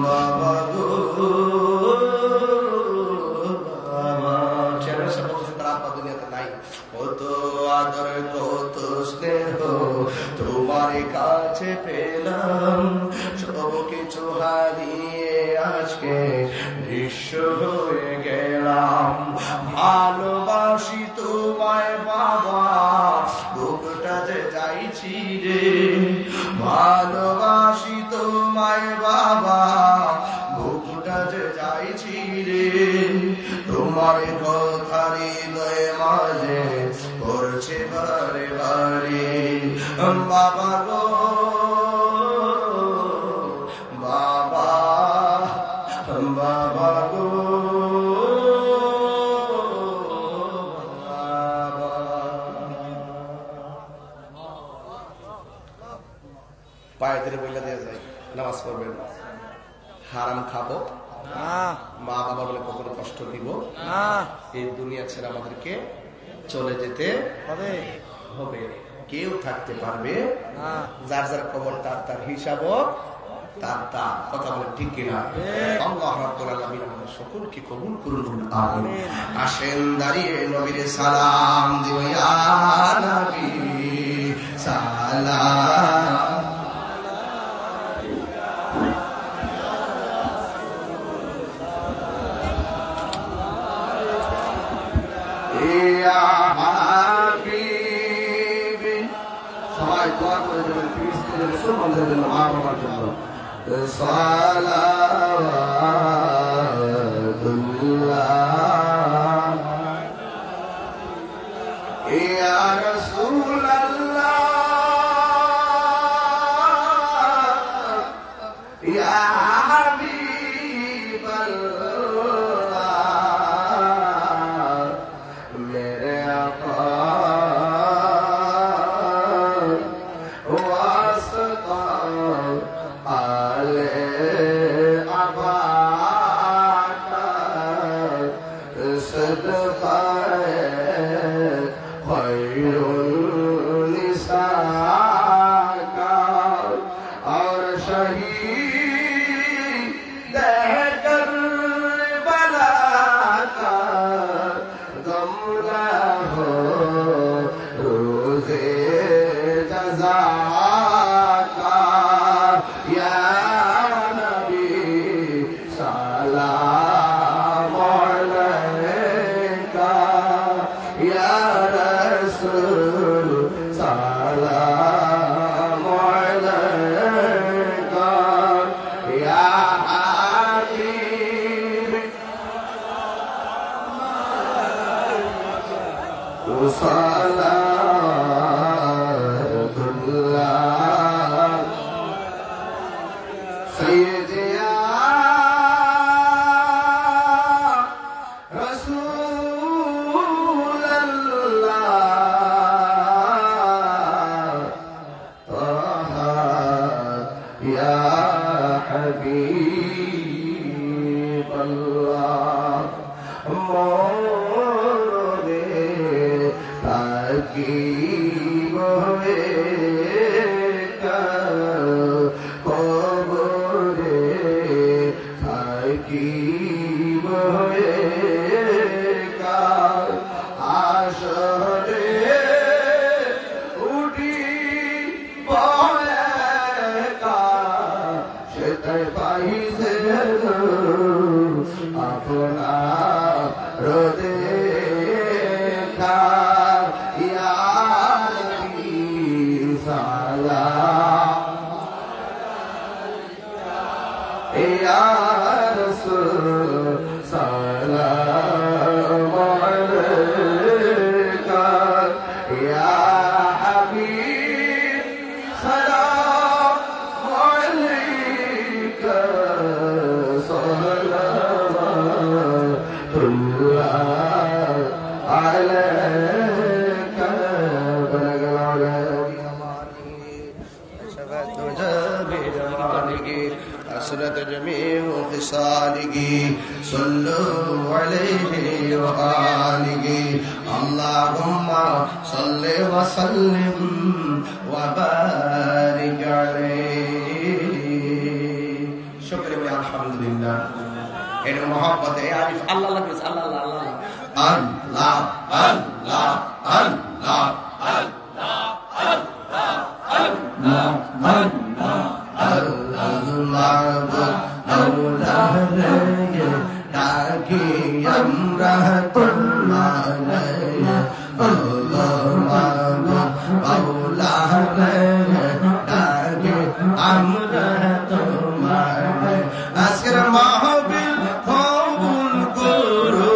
বাবা গো বাবা। ছেলের সাথে বলছে তার আব্বা দুনিয়াতে নাই। কত আদর কত স্নেহ তোমার কাছে পেলাম, সব কিছু হারিয়ে আজকে নিঃস্ব হয়ে গেলাম। ভালোবাসি তোমায় বাবা, বুকটা যে চাইছি রে। ভালোবাসি তোমায় বাবা, বুকটা যে চাইছি রে। তোমার কথার হৃদয় মাঝে পড়ছে বারে বারে। বাবা গো বাবা, বাবা গো বাবা। পায়ে ধরে বইলা দেওয়া যায়, নামাজ পড়বেন। হারাম খাবো না মা বাবা বলে কখনো কষ্ট দিব না এই দুনিয়া ছেড়ে আমাদেরকে চলে যেতে হবে হবে কেউ থাকতে পারবে না যার যার কবর তার তার হিসাব তার তার কথা বলে ঠিক কিনা আল্লাহ রাব্বুল আলামিন আমাদের সকলকে কবুল করুন আমিন আসেন দাঁড়িয়ে নবীর সালাম দিব ইয়া নবী সালাম ইয়া হাবিবি সবাই দোয়া করে দেবেন ফিলিস্তিনের মুসলমানদের জন্য মা বাবার জন্য সালাতুল্লাহ ইয়া রাসূলুল্লাহ ইয়া হাবিবাল্লাহ মেরে আকা ওয়াসতা আলে আবাকা সদকায়ে খৈরুল নিসাকা और शहीद करबला का गमला हो रोज़े जज़ा का या नबी सलाम अलैका या रसूल सलाम अलैका या हबीब सलातुल्लाह सय्यदी या रसूलल्लाह ताहा या हबीबल्लाह मोरे ताकीब होए কবরে তাकीब होए আসরে উঠি বয়কা সেটাই পাইছে আপনার দেখা ইয়া নবী সালাম ইয়া রাসূল সালাম আলাইকা ইয়া হাবিব সালাম আলাইকা সালাওয়াতুল্লাহ আলাইকা বলগল شفت جابر مالك حسنت جميع خصالك صلوا عليه وآله اللهم صل وسلم وبارك عليه شكر الحمد لله এর মহব্বতে আরিফ আল্লাহ লাগবে আল্লাহ আল্লাহ আল্লাহ আল্লাহ আল্লাহ আজকের মাহবিল কবুল করো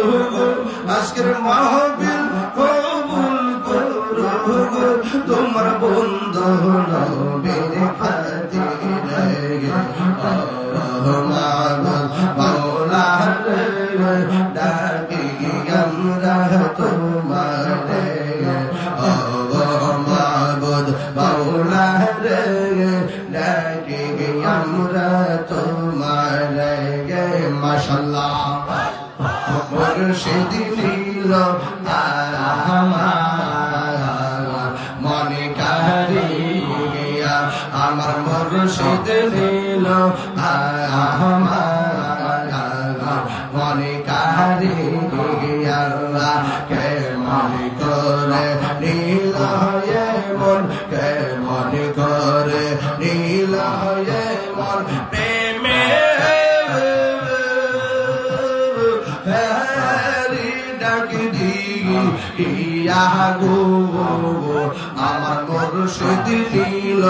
আজকের মাহবিল কবুল করো তোমার বন্ধু নবীর খাতিরে মাওলা ডাকি আমরা তোমারে মাবুদ মাওলা রে ডাকি আমরা তোমারে মাশাআল্লাহ মুর্শিদ নীল আমার মনে কারিয়া আমার মুর্শিদ নীল আমার মনে কারিয়া কে মনে করে নীল মন কে মনে করে নীল মন প্রেমে ডাক দিয়া গো আমার মুর্শিদ নীল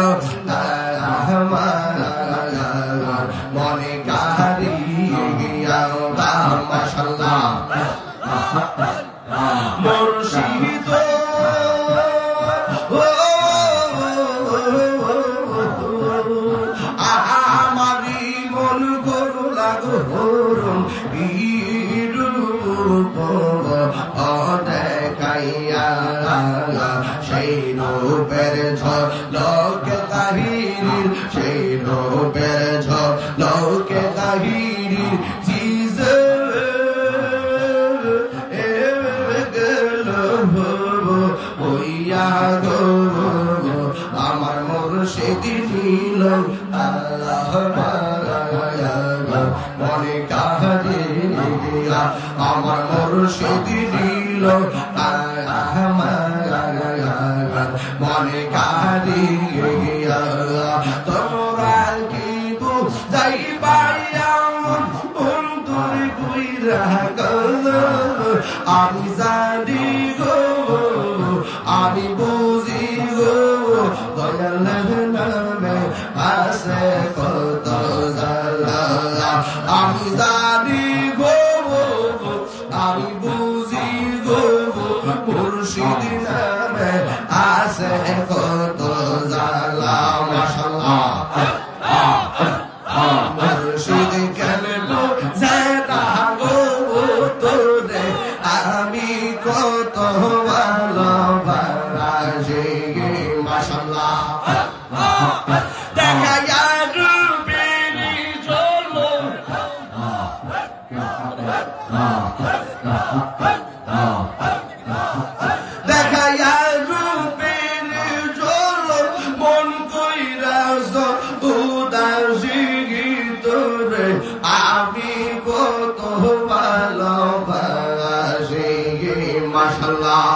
মনে কারিয়া মাশাআল্লাহ মুর্শিদ আমারি মন করু লাগরুন রূপ দেখাইয়া সেই রূপের ঝলক তাহিরির সেই রূপের ঝলক তাহিরির চিজ হইয়া গো আমার মুর্শিদ নীল আল্লাহ মনে কাহিয়া আমার মুর্শিদ নীল মনে কাহিয়া তোমরা কি বুঝাইবা অন্তর কইরা গেল আমি জানি গো আমি বুঝি গো দয়াল নামে আছে কত জালা আমি জানি গো আমি বুঝি গো মুর্শিদ নামে আছে কত জালা মাশাআল্লাহ মুর্শিদ কেন জানা গো তোরে আমি কত ভালোবাসি মাশাআল্লাহ দেখায়া রূপের ঝলক দেখায়া রূপের ঝলক মন কইরা উদাসী তোরে আমি কত ভালোবাসি মাশাআল্লাহ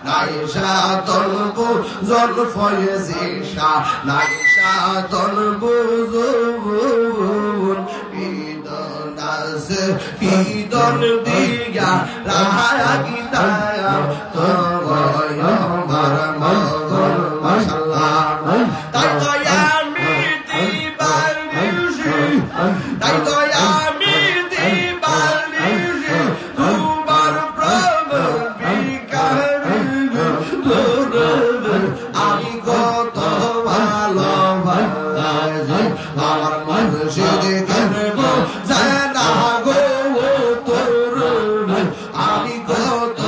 নাইশা তলবু জলফয়ে জিশা নাইশা তলবু জুবুন ইদন আছে ইদন দিয়া রাহা গিতায়া তোয় আমার মগল মাশাআল্লাহ তাই তো আমি দিবানিশি তাই তো আমি দিবানিশি তোমার প্রেম আমি কত ভালোবাসি আমার মুর্শিদ কেন জানা গো তোর আমি কত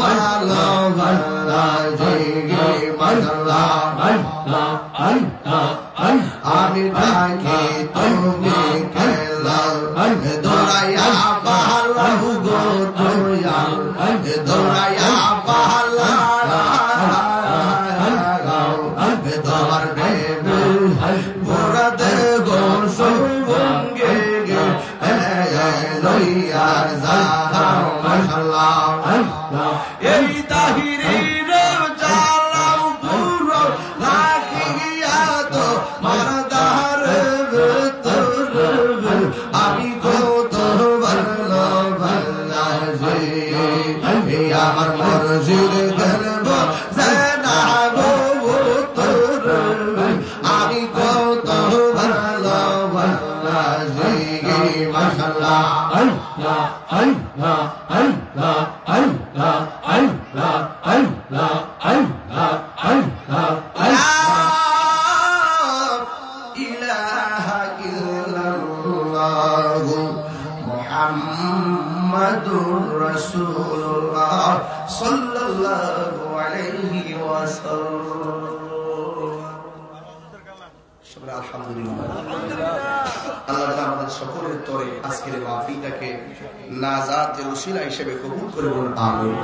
ভালোবাসি মাশাআল্লাহ আমি ডাকি তুমি খেলা দৌড়াইয়া পালা গো দয়াল দৌড়াইয়া পালা তোমার দেবে ঘোরা দেবো সঙ্গে লইয়া যাও মাশাআল্লাহ এই তাহিরির জালাও পুরো লাগিয়া তো মারদার তোর আমি কত ভালোবাসি আমার মুর্শিদ গর্ব জানা গো তোর আমি কত ভালোবাসি মাশাআল্লাহ আল্লাহ আল্লাহ আল্লাহ আল্লাহ আল্লাহ আল্লাহ আল্লাহ আল্লাহ ইলাহা ইল্লাল্লাহ মুহাম্মাদুর রাসূলুল্লাহ সাল্লাল্লাহু আলাইহি ওয়াসাল্লাম আলহামদুলিল্লাহ। আল্লাহ তাআলা আমাদের সকলের তরে আজকের এই মাহফিলটাকে নাজাতের ওসিলা হিসেবে কবুল করে বলুন আমিন।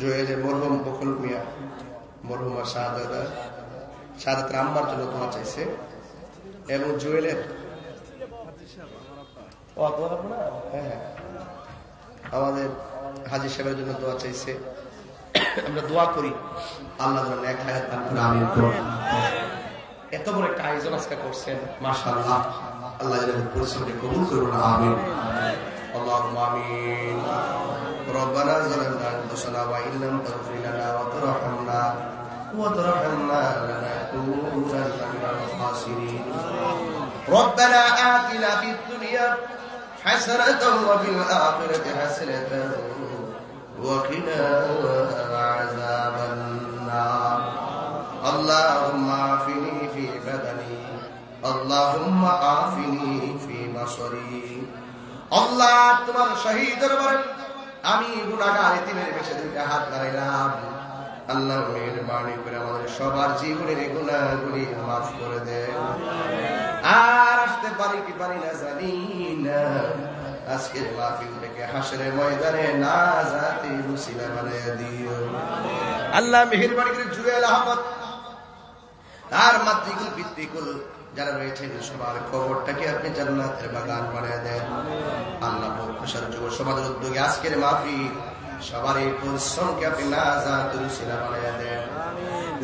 জয়েলের মরহুম বকুল মিয়া, মরহুমা শাহাদাতের আম্মার জন্য দোয়া চাইছে, এবং জুয়েলের হ্যাঁ আমাদের হাজী সাহেবের জন্য দোয়া চাইছে। আমরা দোয়া করি আল্লাহ যেন এক হায়াত দান করে আমিন করুন। এত বড় একটা আয়োজন আজকে করছেন, মাশাআল্লাহ, আল্লাহ যেন পরিশ্রমকে কবুল করুন আমিন। اللهم آمين. ربنا ظلمنا أنفسنا وإن لم تغفر لنا وترحمنا لنكونن من الخاسرين. ربنا آتنا في الدنيا حسنة وفي الآخرة حسنة وقنا عذاب النار. اللهم عافني في بدني، اللهم عافني في بصري. আল্লাহ তোমার শহীদ দরবারে আমি গুনাহগার এতিমের বেশে দুইটা হাত বাড়াইলাম। আল্লাহ মেহেরবানি করে আমাদের সবার জীবনের গুনাহগুলি মাফ করে দেন। আর আসতে পারি কি পারি না জানি না, আজকের মাহফিল থেকে হাসরের ময়দানে নাজাতের উসিলা বানাইয়া দিও। আল্লাহ মেহেরবানি করে জুয়েল আহমদ আর মাতৃকুল পিতৃকুল যারা রয়েছেন সবার কবরটাকে আপনি জান্নাতের বাগান বানিয়ে দেন। আল্লাহ প্রসার যুব সমাজের উদ্যোগে আজকের মাহফিল সবার এই পরিশ্রমকে আপনি নাজাতের উসিলা বানিয়ে দেন।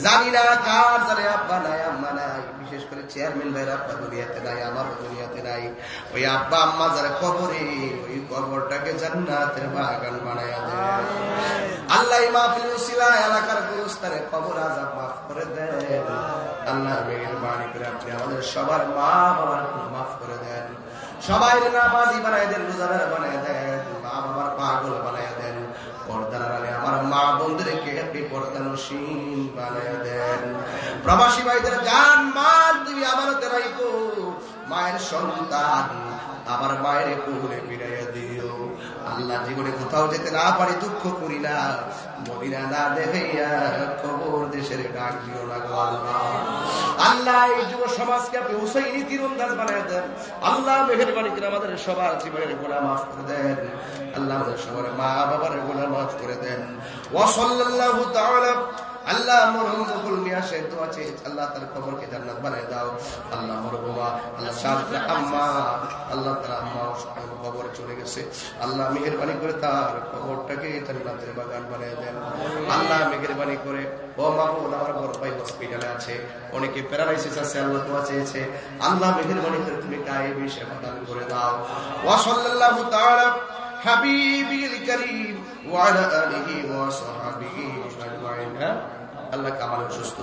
জানি না কার জানে আব্বা নাই আম্মা নাই, বিশেষ করে চেয়ারম্যান ভাইয়ের আব্বা দুনিয়াতে নাই, আমার দুনিয়াতে নাই, ওই আব্বা আম্মা যারা কবরে, ওই কবরটাকে জান্নাতের বাগান বানিয়ে দেন। আল্লাহ এই মাহফিলের উসিলায় এলাকার গুরুস্থানে কবর আযাব মাফ করে দেন। আল্লাহ মেহেরবানি করে আপনি আমাদের সবার মা বাবার মাফ করে দেন। সবাই নামাজি বানায় দেন, রোজাদার বানায় দেন, মা বাবার পাগল বানায় দেন। পর্দার আড়ালে আমার মা বোনদেরকে আপনি পর্দানসীন বানায় দেন। প্রবাসী ভাইদের জান মাল তুমি আমানতে রাখো। মায়ের সন্তান আমার মায়ের কোলে ফিরাইয়া দিও। আল্লাহ জীবনে কোথাও যেতে না পারি দুঃখ করি না, মদিনা না দেখাইয়া খবর দেশের ডাক দিও না গো আল্লাহ। আল্লাহ এই যুব সমাজকে আপনি হুসাইনি তীরন্দাজ বানায় দেন। আল্লাহ মেহেরবানি করে আমাদের সবার জীবনের গুনাহ মাফ করে দেন। আল্লাহ আমাদের সবার মা বাবার গুনাহ মাফ করে দেন। ওয়া সাল্লাল্লাহু তাআলা আল্লাহ মরহুম বকুল মিয়া সাহেব দোয়া চেয়ে আল্লাহ তার কবরকে জান্নাত বানিয়ে দাও। আল্লাহ মরহুমা আল্লাহ শাহাদাতের আম্মা, আল্লাহ তার আম্মা কবরে চলে গেছে, আল্লাহ মেহেরবানি করে তার কবরটাকে জান্নাতের বাগান বানিয়ে দেন। আল্লাহ মেহেরবানি করে ও মাহবুব আমার বড় ভাই হসপিটালে আছে, অনেকে প্যারালাইসিস আছে, আল্লাহ দোয়া চেয়েছে, আল্লাহ মেহেরবানি করে তুমি গায়েবী সেবা দান করে দাও। ওয়া সাল্লাল্লাহু তাআলা হাবিবিল কারীম ওয়া আলা আলিহি ওয়া সাহবিহি আজমাইন। আল্লাহ কামাল সুস্থ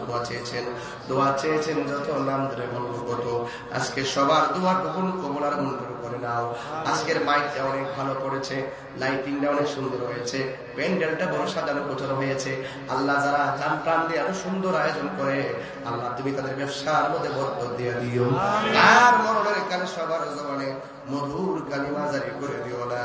দোয়া চেয়েছেন যত নাম ধরে বলবো কত। আজকে সবার দোয়া কখন কবুল আর মঞ্জুর করে নাও। আজকের মাইকটা অনেক ভালো করেছে, লাইটিংটা অনেক সুন্দর হয়েছে, প্যান্ডেলটা বড় সাজানো গোছানো হয়েছে। আল্লাহ যারা জান প্রাণ দিয়ে আরো সুন্দর আয়োজন করে, আল্লাহ তুমি তাদের ব্যবসার মধ্যে বরকত দিয়ে দিও। আর মরণের কালে সবার জবানে মধুর কালিমা জারি করে দিও না।